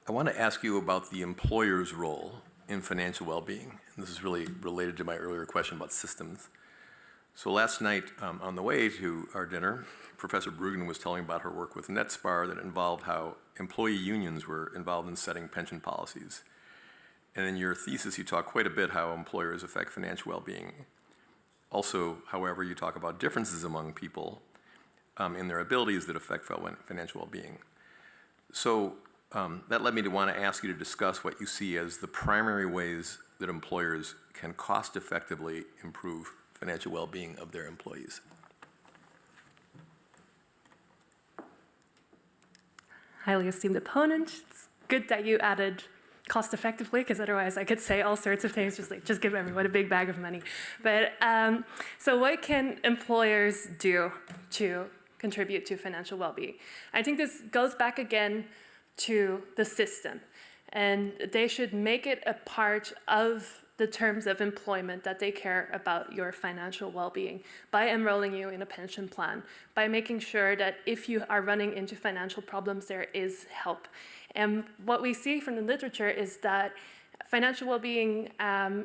I want to ask you about the employer's role in financial well-being. And this is really related to my earlier question about systems. So last night, on the way to our dinner, Professor Bruggen was telling about her work with NetSpar that involved how employee unions were involved in setting pension policies. And in your thesis, you talk quite a bit how employers affect financial well-being. Also, however, you talk about differences among people in their abilities that affect financial well-being. So that led me to want to ask you to discuss what you see as the primary ways that employers can cost-effectively improve financial well-being of their employees. Highly esteemed opponent, it's good that you added cost-effectively, because otherwise I could say all sorts of things, just give everyone a big bag of money. But so what can employers do to contribute to financial well-being? I think this goes back again to the system, and they should make it a part of the terms of employment, that they care about your financial well-being by enrolling you in a pension plan, by making sure that if you are running into financial problems, there is help. And what we see from the literature is that financial well-being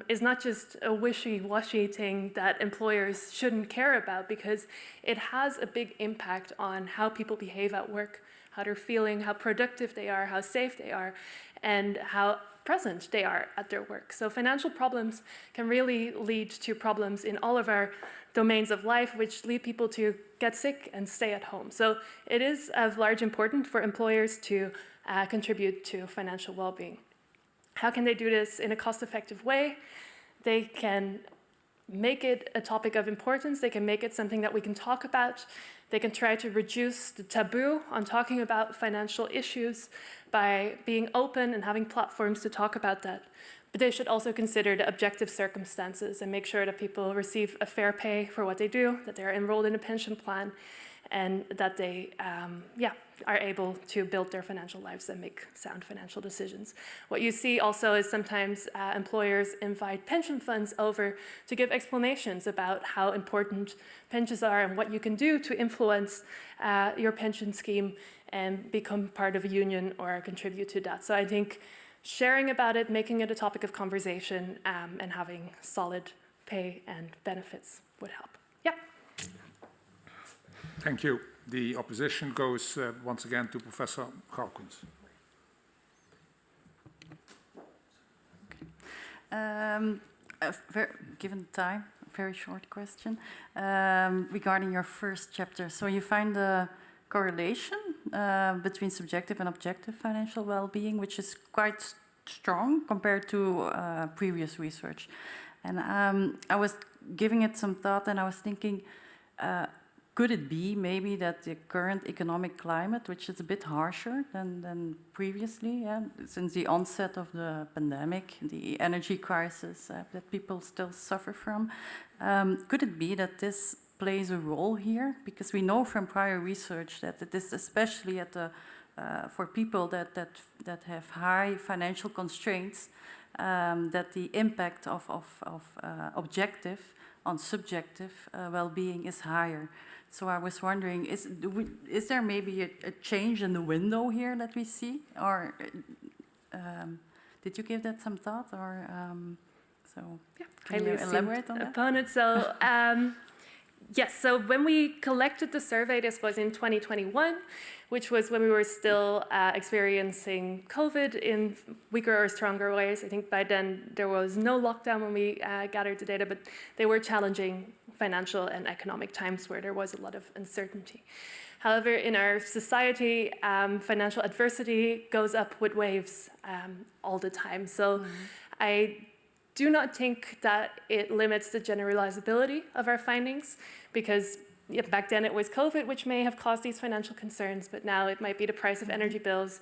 is not just a wishy-washy thing that employers shouldn't care about, because it has a big impact on how people behave at work, how they're feeling, how productive they are, how safe they are, and how present they are at their work. So financial problems can really lead to problems in all of our domains of life, which lead people to get sick and stay at home. So it is of large importance for employers to contribute to financial well-being. How can they do this in a cost-effective way? They can make it a topic of importance. They can make it something that we can talk about. They can try to reduce the taboo on talking about financial issues by being open and having platforms to talk about that. But they should also consider the objective circumstances and make sure that people receive a fair pay for what they do, that they're enrolled in a pension plan, and that they are able to build their financial lives and make sound financial decisions. What you see also is sometimes employers invite pension funds over to give explanations about how important pensions are and what you can do to influence your pension scheme and become part of a union or contribute to that. So I think sharing about it, making it a topic of conversation, and having solid pay and benefits would help. Yeah. Thank you. The opposition goes once again to Professor Galkens. Given time, a very short question regarding your first chapter. So you find the correlation between subjective and objective financial well-being, which is quite strong compared to previous research. And I was giving it some thought, and I was thinking, could it be maybe that the current economic climate, which is a bit harsher than previously, since the onset of the pandemic, the energy crisis that people still suffer from, could it be that this plays a role here? Because we know from prior research that it is especially at the, for people that have high financial constraints, that the impact of objective on subjective well-being is higher. So I was wondering, is there maybe a change in the window here that we see? Or did you give that some thought? Or can you elaborate on that? Opponent. So yes, so when we collected the survey, this was in 2021, which was when we were still experiencing COVID in weaker or stronger ways. I think by then there was no lockdown when we gathered the data, but they were challenging financial and economic times where there was a lot of uncertainty. However, in our society, financial adversity goes up with waves all the time. So I do not think that it limits the generalizability of our findings, because back then it was COVID, which may have caused these financial concerns, but now it might be the price of energy bills,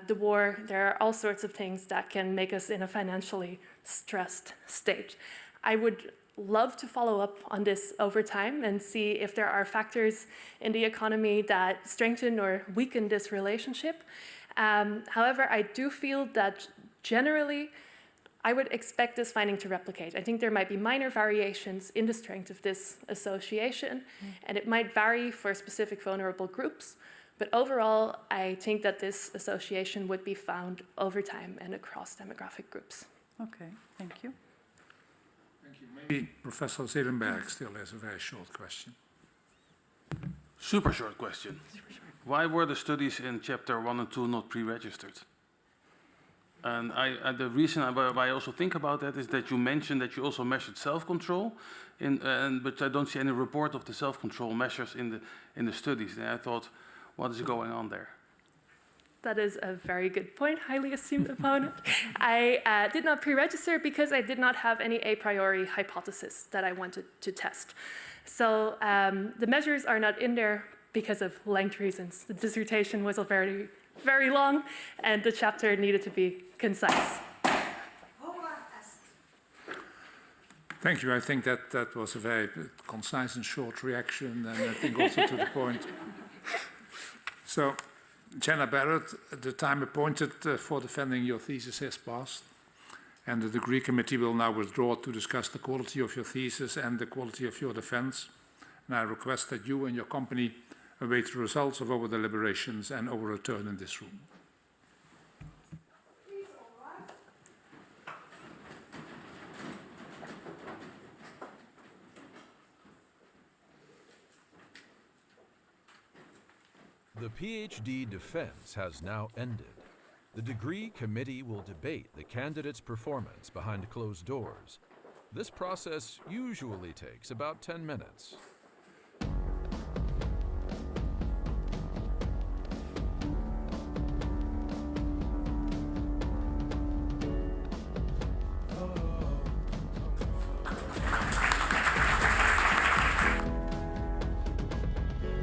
the war. There are all sorts of things that can make us in a financially stressed state. I would love to follow up on this over time and see if there are factors in the economy that strengthen or weaken this relationship. However, I do feel that generally I would expect this finding to replicate. I think there might be minor variations in the strength of this association, and it might vary for specific vulnerable groups. But overall, I think that this association would be found over time and across demographic groups. Okay, thank you. Thank you. Maybe Professor Zelenberg still has a very short question. Super short question. Why were the studies in chapter 1 and 2 not pre-registered? And the reason why I also think about that is that you mentioned that you also measured self-control, but I don't see any report of the self-control measures in the studies. And I thought, what is going on there? That is a very good point, highly esteemed opponent. I did not pre-register because I did not have any a priori hypothesis that I wanted to test. So the measures are not in there because of length reasons. The dissertation was very, very long, and the chapter needed to be concise. Thank you. I think that was a very concise and short reaction, and I think also to the point. So, Jenna Barrett, the time appointed for defending your thesis has passed. And the degree committee will now withdraw to discuss the quality of your thesis and the quality of your defense. And I request that you and your company await the results of our deliberations and our return in this room. The PhD defense has now ended. The degree committee will debate the candidate's performance behind closed doors. This process usually takes about 10 minutes.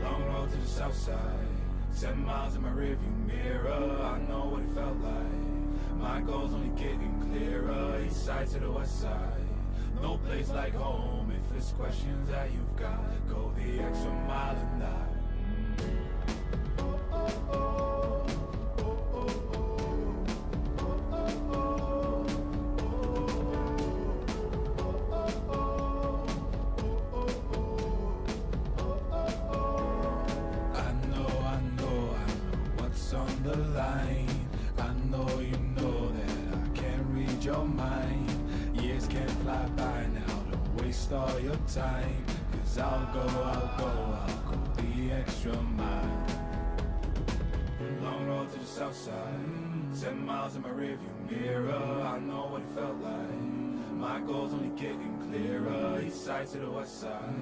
Long road to the south side, 7 miles in my rearview mirror. I know what it felt like. My goals only getting clearer. East side to the west side, no place like home. If it's questions that you've got, go the extra mile and that. On the line, I know you know that I can't read your mind. Years can't fly by now, don't waste all your time. Cause I'll go the extra mile. Long road to the south side, 7 miles in my rearview mirror. I know what it felt like. My goals only getting clearer. East side to the west side,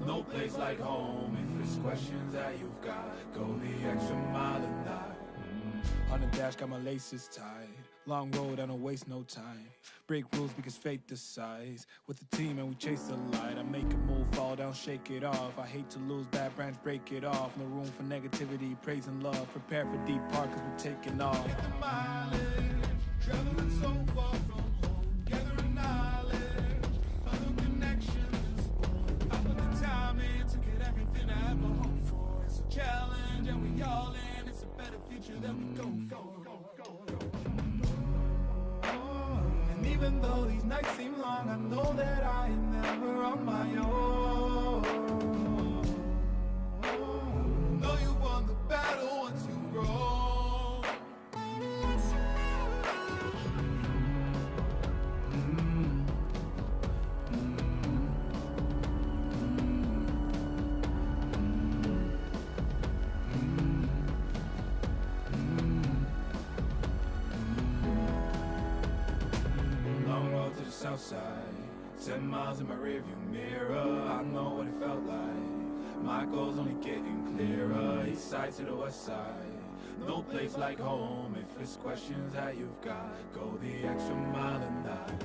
no place like home. If it's questions that you've got, go the extra mile and that. On the dash, got my laces tied. Long road, I don't waste no time. Break rules because fate decides. With the team and we chase the light. I make a move, fall down, shake it off. I hate to lose, bad branch, break it off. No room for negativity, praise and love. Prepare for deep part cause we're taking off. Take the mileage, traveling so far from home. Gathering knowledge, other connections. I put the time in to get everything I ever hoped for. It's a challenge and we all in. It's a better future that we go for. And even though these nights seem long, I know that I am never on my own. Know you've won the battle once you've grown. South side, 10 miles in my rearview mirror. I know what it felt like. My goals only getting clearer. East side to the west side, no place like home. If it's questions that you've got, go the extra mile and that.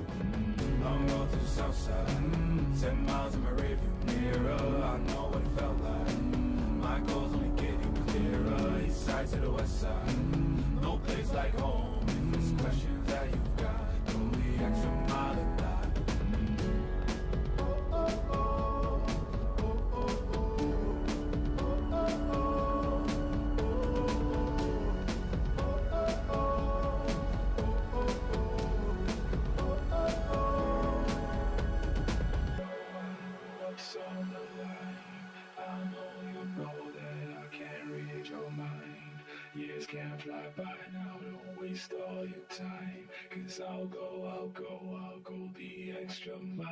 Long road to the south side, 10 miles in my rearview mirror. I know what it felt like. My goals only getting clearer. East side to the west side, no place like home. If it's questions that you've got, go the extra mile and that. What's on the line? I know you know that I can't read your mind. Years can't fly by now, don't waste all your time. Cause I'll go the extra mile.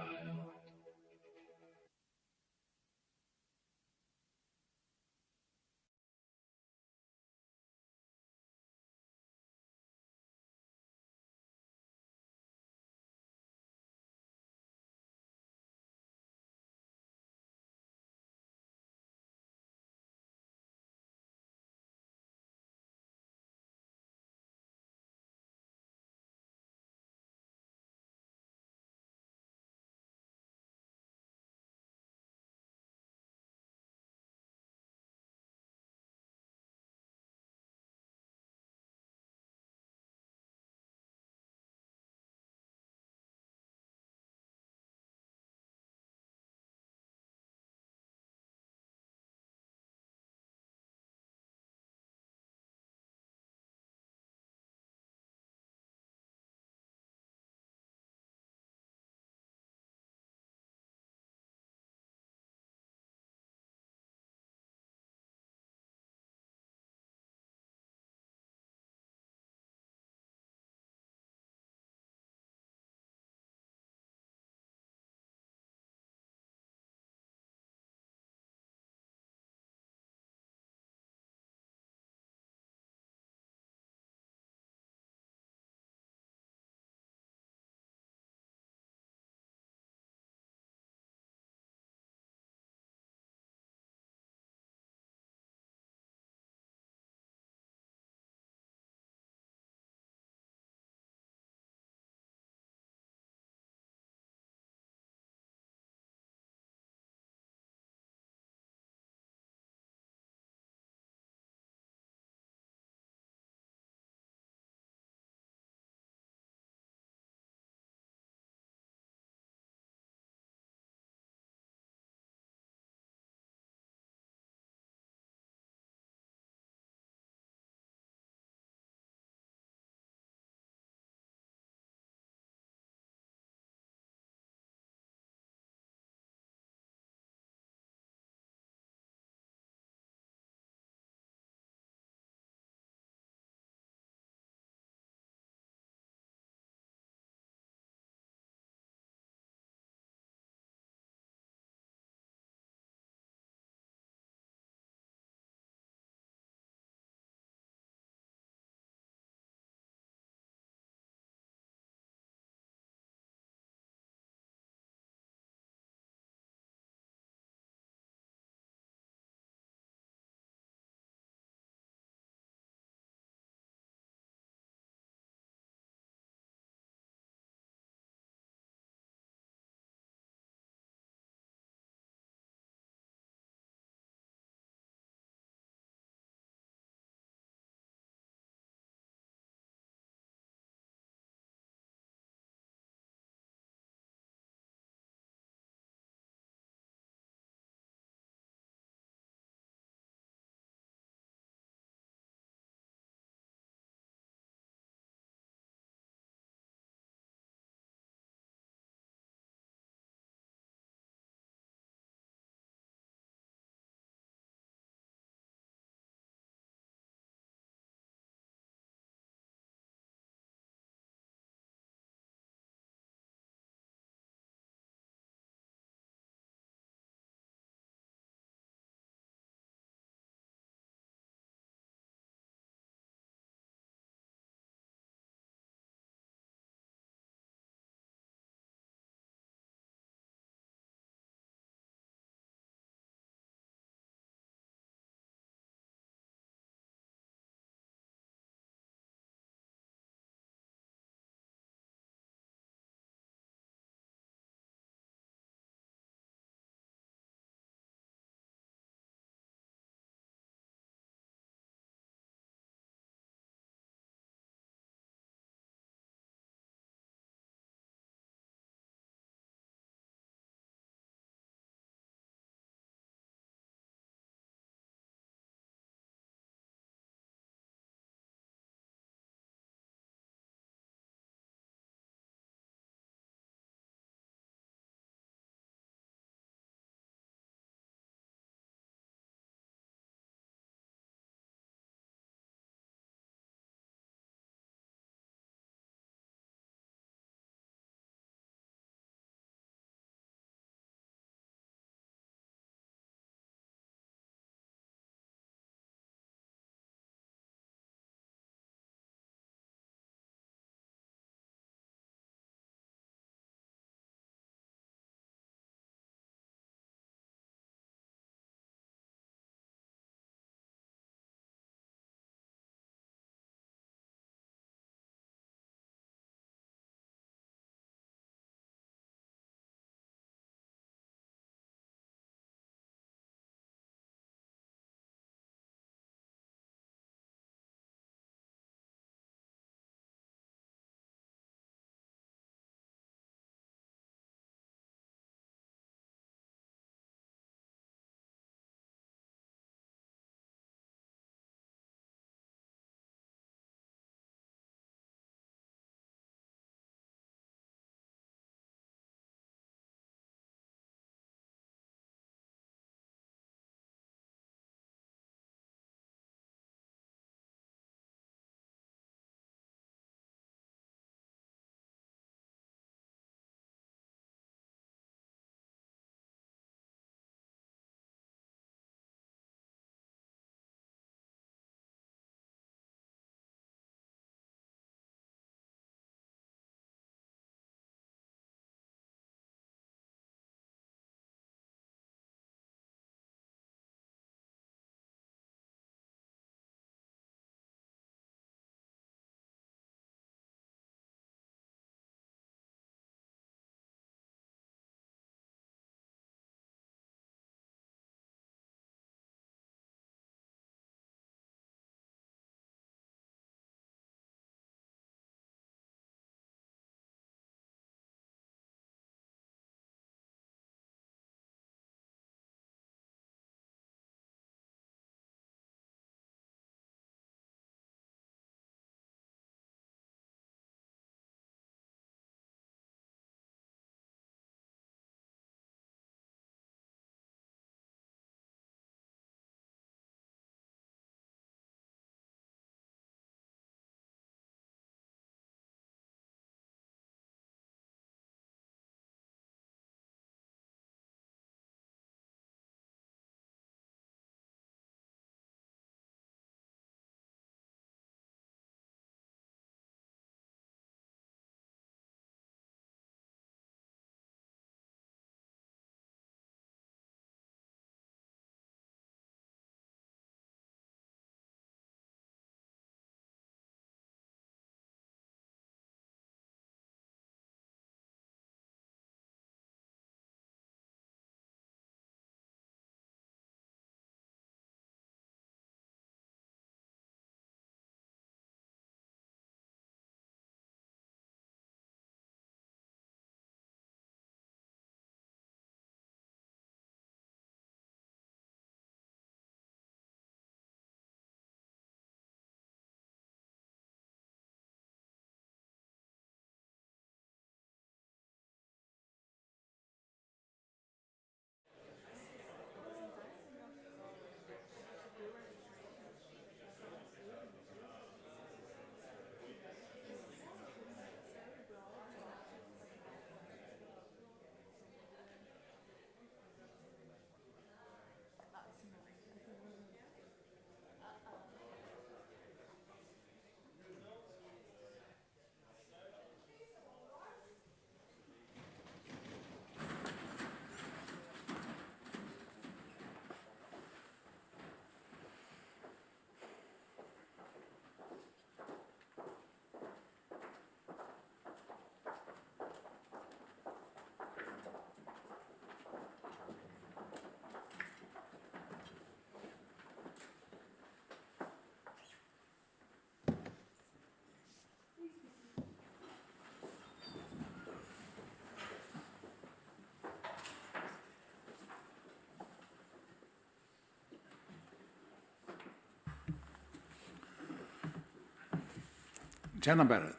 Jenna Barrett.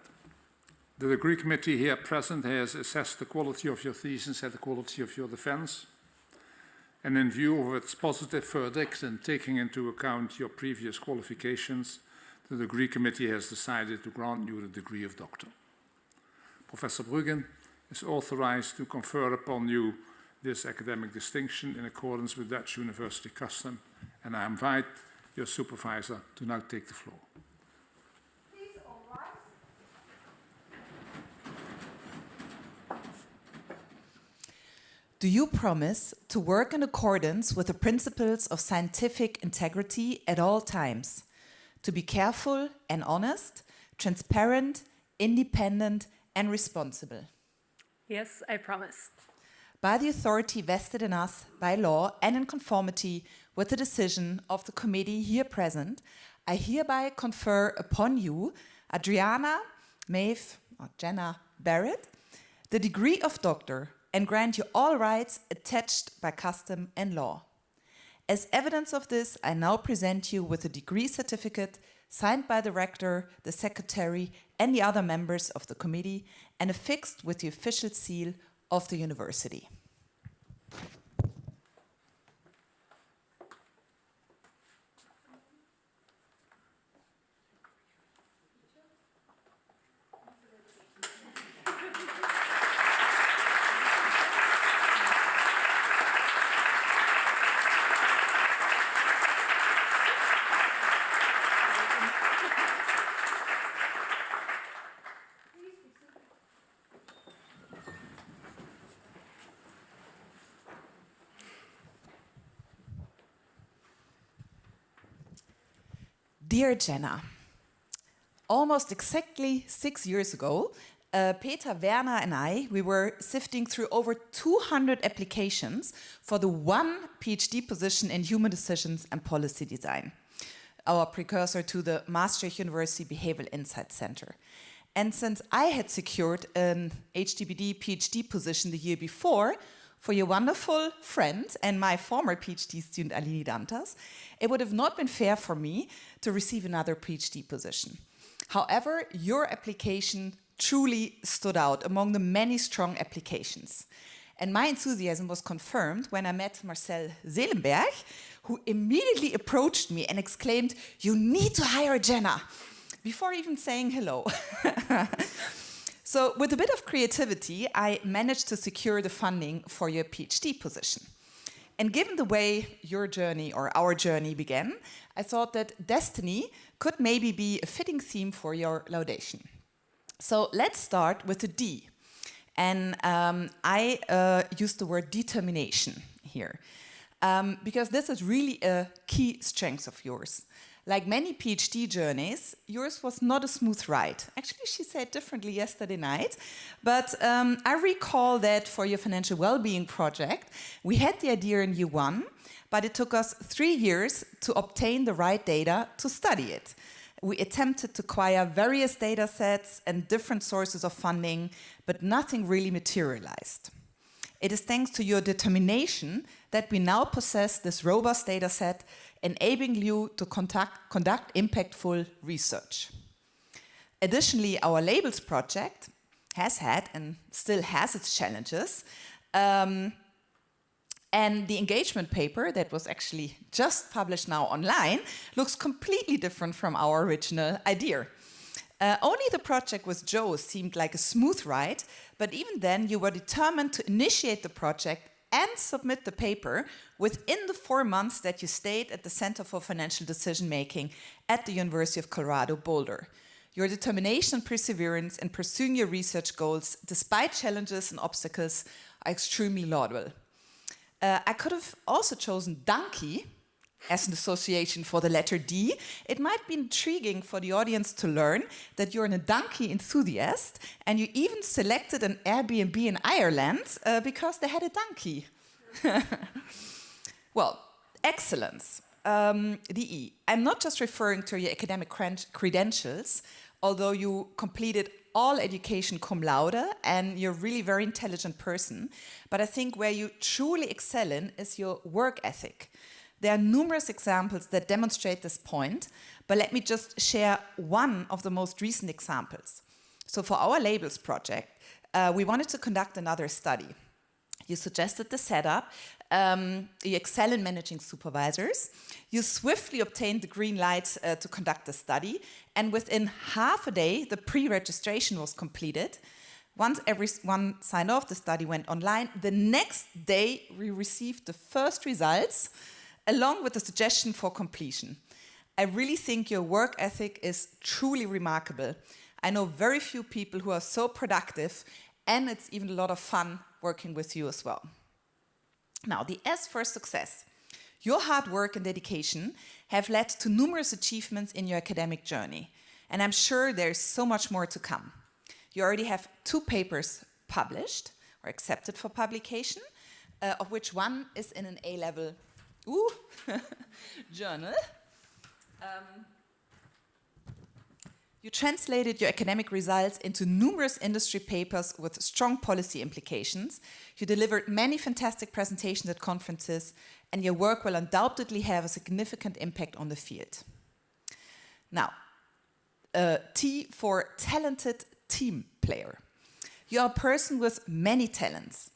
The degree committee here present has assessed the quality of your thesis and the quality of your defense. And in view of its positive verdict and taking into account your previous qualifications, the degree committee has decided to grant you the degree of doctor. Professor Bruggen is authorized to confer upon you this academic distinction in accordance with Dutch university custom, and I invite your supervisor to now take the floor. Please all rise. Do you promise to work in accordance with the principles of scientific integrity at all times, to be careful and honest, transparent, independent, and responsible? Yes, I promise. By the authority vested in us by law and in conformity with the decision of the committee here present, I hereby confer upon you, Adriana Maeve, or Jenna Barrett, the degree of doctor and grant you all rights attached by custom and law. As evidence of this, I now present you with a degree certificate signed by the rector, the secretary, and the other members of the committee, and affixed with the official seal of the university. Dear Jenna, almost exactly 6 years ago, Peter, Werner and we were sifting through over 200 applications for the one PhD position in human decisions and policy design, our precursor to the Maastricht University Behavioral Insight Center. And since I had secured an HDBD PhD position the year before, for your wonderful friend and my former PhD student Aline Dantas, it would have not been fair for me to receive another PhD position. However, your application truly stood out among the many strong applications. And my enthusiasm was confirmed when I met Marcel Seelenberg, who immediately approached me and exclaimed, "You need to hire Jenna," before even saying hello. So with a bit of creativity, I managed to secure the funding for your PhD position. And given the way your journey or our journey began, I thought that destiny could maybe be a fitting theme for your laudation. So let's start with the D. And I use the word determination here, because this is really a key strength of yours. Like many PhD journeys, yours was not a smooth ride. Actually, she said differently yesterday night, but I recall that for your financial well-being project, we had the idea in year one, but it took us 3 years to obtain the right data to study it. We attempted to acquire various data sets and different sources of funding, but nothing really materialized. It is thanks to your determination that we now possess this robust data set, enabling you to conduct impactful research. Additionally, our labels project has had and still has its challenges. And the engagement paper that was actually just published now online looks completely different from our original idea. Only the project with Joe seemed like a smooth ride, but even then you were determined to initiate the project and submit the paper within the 4 months that you stayed at the Center for Financial Decision Making at the University of Colorado Boulder. Your determination and perseverance in pursuing your research goals, despite challenges and obstacles, are extremely laudable. I could have also chosen donkey as an association for the letter D. It might be intriguing for the audience to learn that you're a donkey enthusiast, and you even selected an Airbnb in Ireland because they had a donkey. Well, excellence. The E. I'm not just referring to your academic credentials, although you completed all education cum laude and you're really very intelligent person, but I think where you truly excel in is your work ethic. There are numerous examples that demonstrate this point, but let me just share one of the most recent examples. So for our labels project, we wanted to conduct another study. You suggested the setup, you excel in managing supervisors, you swiftly obtained the green light to conduct the study, and within half a day, the pre-registration was completed. Once everyone signed off, the study went online. The next day, we received the first results, along with the suggestion for completion. I really think your work ethic is truly remarkable. I know very few people who are so productive, and it's even a lot of fun working with you as well. Now, the S for success. Your hard work and dedication have led to numerous achievements in your academic journey, and I'm sure there's so much more to come. You already have 2 papers published or accepted for publication, of which one is in an A-level journal. You translated your academic results into numerous industry papers with strong policy implications. You delivered many fantastic presentations at conferences, and your work will undoubtedly have a significant impact on the field. Now, T for talented team player. You are a person with many talents.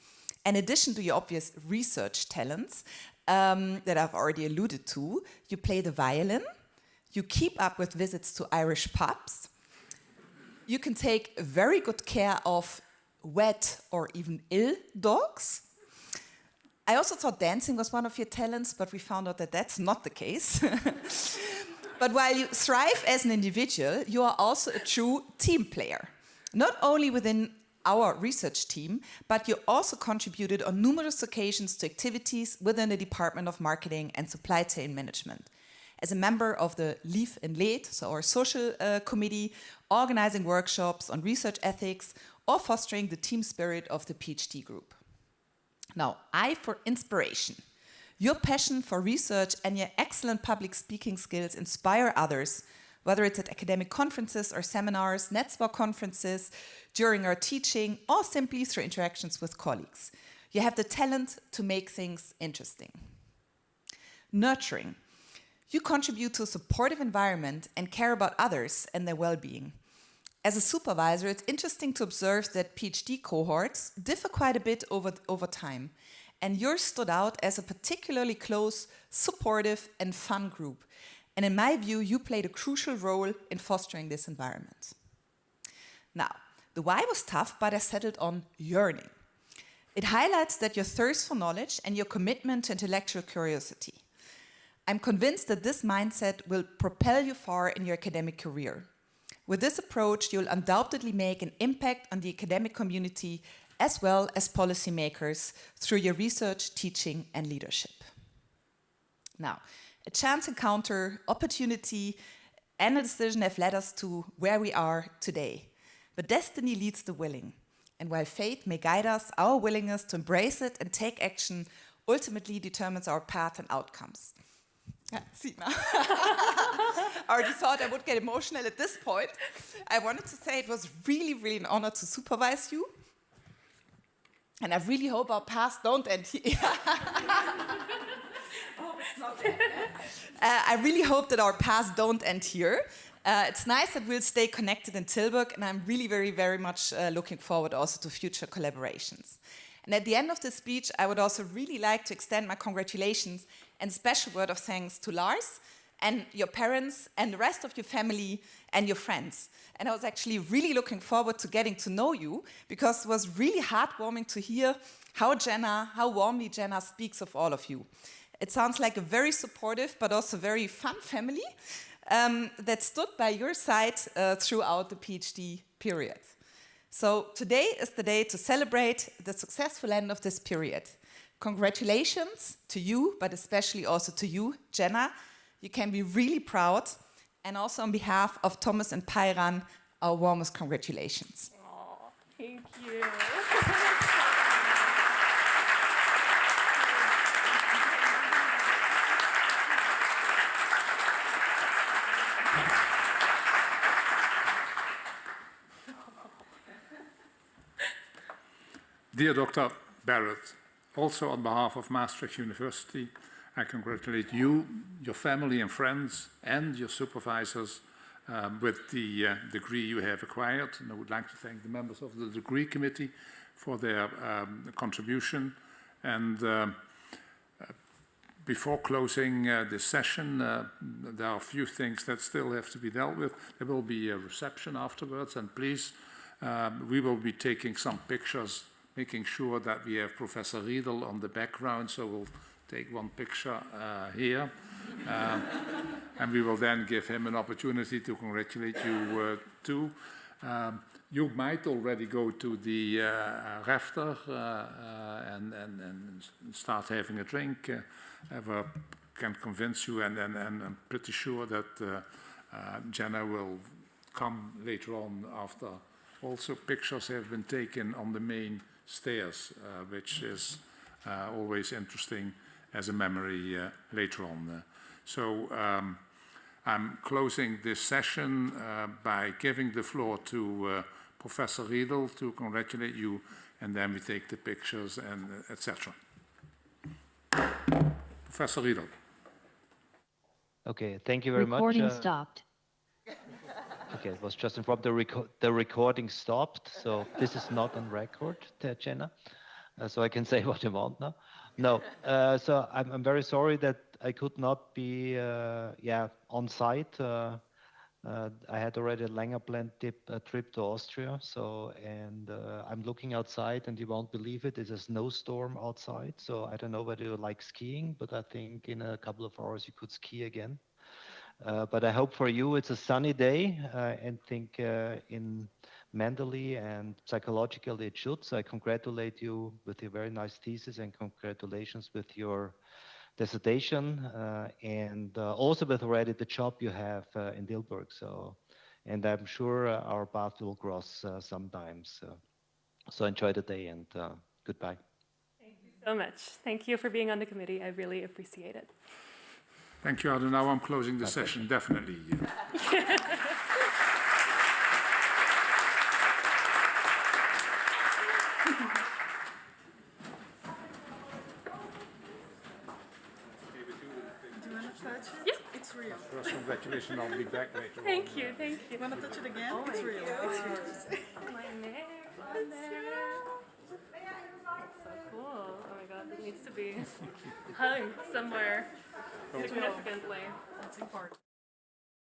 In addition to your obvious research talents that I've already alluded to, you play the violin. You keep up with visits to Irish pubs. You can take very good care of wet or even ill dogs. I also thought dancing was one of your talents, but we found out that that's not the case. But while you thrive as an individual, you are also a true team player. Not only within our research team, but you also contributed on numerous occasions to activities within the Department of Marketing and Supply Chain Management. As a member of the Lief and Leed, so our social committee, organizing workshops on research ethics, or fostering the team spirit of the PhD group. Now, I for inspiration. Your passion for research and your excellent public speaking skills inspire others, whether it's at academic conferences or seminars, Netzwerk conferences, during our teaching, or simply through interactions with colleagues. You have the talent to make things interesting. Nurturing. You contribute to a supportive environment and care about others and their well-being. As a supervisor, it's interesting to observe that PhD cohorts differ quite a bit over time, and yours stood out as a particularly close, supportive, and fun group. And in my view, you played a crucial role in fostering this environment. Now, the why was tough, but I settled on yearning. It highlights that your thirst for knowledge and your commitment to intellectual curiosity. I'm convinced that this mindset will propel you far in your academic career. With this approach, you'll undoubtedly make an impact on the academic community as well as policymakers through your research, teaching, and leadership. Now, a chance encounter, opportunity, and a decision have led us to where we are today. But destiny leads the willing. And while fate may guide us, our willingness to embrace it and take action ultimately determines our path and outcomes. See now. I already thought I would get emotional at this point. I wanted to say it was really, really an honor to supervise you. And I really hope our paths don't end here. I really hope that our paths don't end here. It's nice that we'll stay connected in Tilburg, and I'm really very, very much looking forward also to future collaborations. And at the end of the speech, I would also really like to extend my congratulations and special word of thanks to Lars and your parents and the rest of your family and your friends. And I was actually really looking forward to getting to know you, because it was really heartwarming to hear how warmly Jenna speaks of all of you. It sounds like a very supportive but also very fun family that stood by your side throughout the PhD period. So today is the day to celebrate the successful end of this period. Congratulations to you, but especially also to you, Jenna. You can be really proud. And also on behalf of Thomas and Payran, our warmest congratulations. Oh, thank you. Dear Dr. Barrett, also on behalf of Maastricht University I congratulate you, your family and friends, and your supervisors with the degree you have acquired. And I would like to thank the members of the degree committee for their contribution. And before closing this session, there are a few things that still have to be dealt with. There will be a reception afterwards, and please, we will be taking some pictures, making sure that we have Professor Riedel on the background, so we'll take one picture here. And we will then give him an opportunity to congratulate you too. You might already go to the rafter and start having a drink. Ever can convince you, and I'm pretty sure that Jenna will come later on after also pictures have been taken on the main stairs, which is always interesting as a memory later on. So I'm closing this session by giving the floor to Professor Riedel to congratulate you, and then we take the pictures and etc. Professor Riedel. Okay, thank you very much. Recording stopped. Okay, it was just informed the recording stopped, so this is not on record, Jenna. So I can say what I want now. No, so I'm very sorry that I could not be on site. I had already a longer planned trip to Austria, and I'm looking outside, and you won't believe it. It's a snowstorm outside, so I don't know whether you like skiing, but I think in a couple of hours you could ski again. But I hope for you it's a sunny day, and think in mentally and psychologically it should. So I congratulate you with your very nice thesis, and congratulations with your dissertation, and also with already the job you have in Dilberg. So, and I'm sure our path will cross sometimes. So enjoy the day, and goodbye. Thank you so much. Thank you for being on the committee. I really appreciate it. Thank you, Ardo. Now I'm closing the session, definitely. It's real. First, congratulations. I'll be back later. Thank you, thank you. Want to touch it again? It's real. It's yours. My name's on there. So cool. Oh my god, it needs to be hung somewhere significantly. That's important.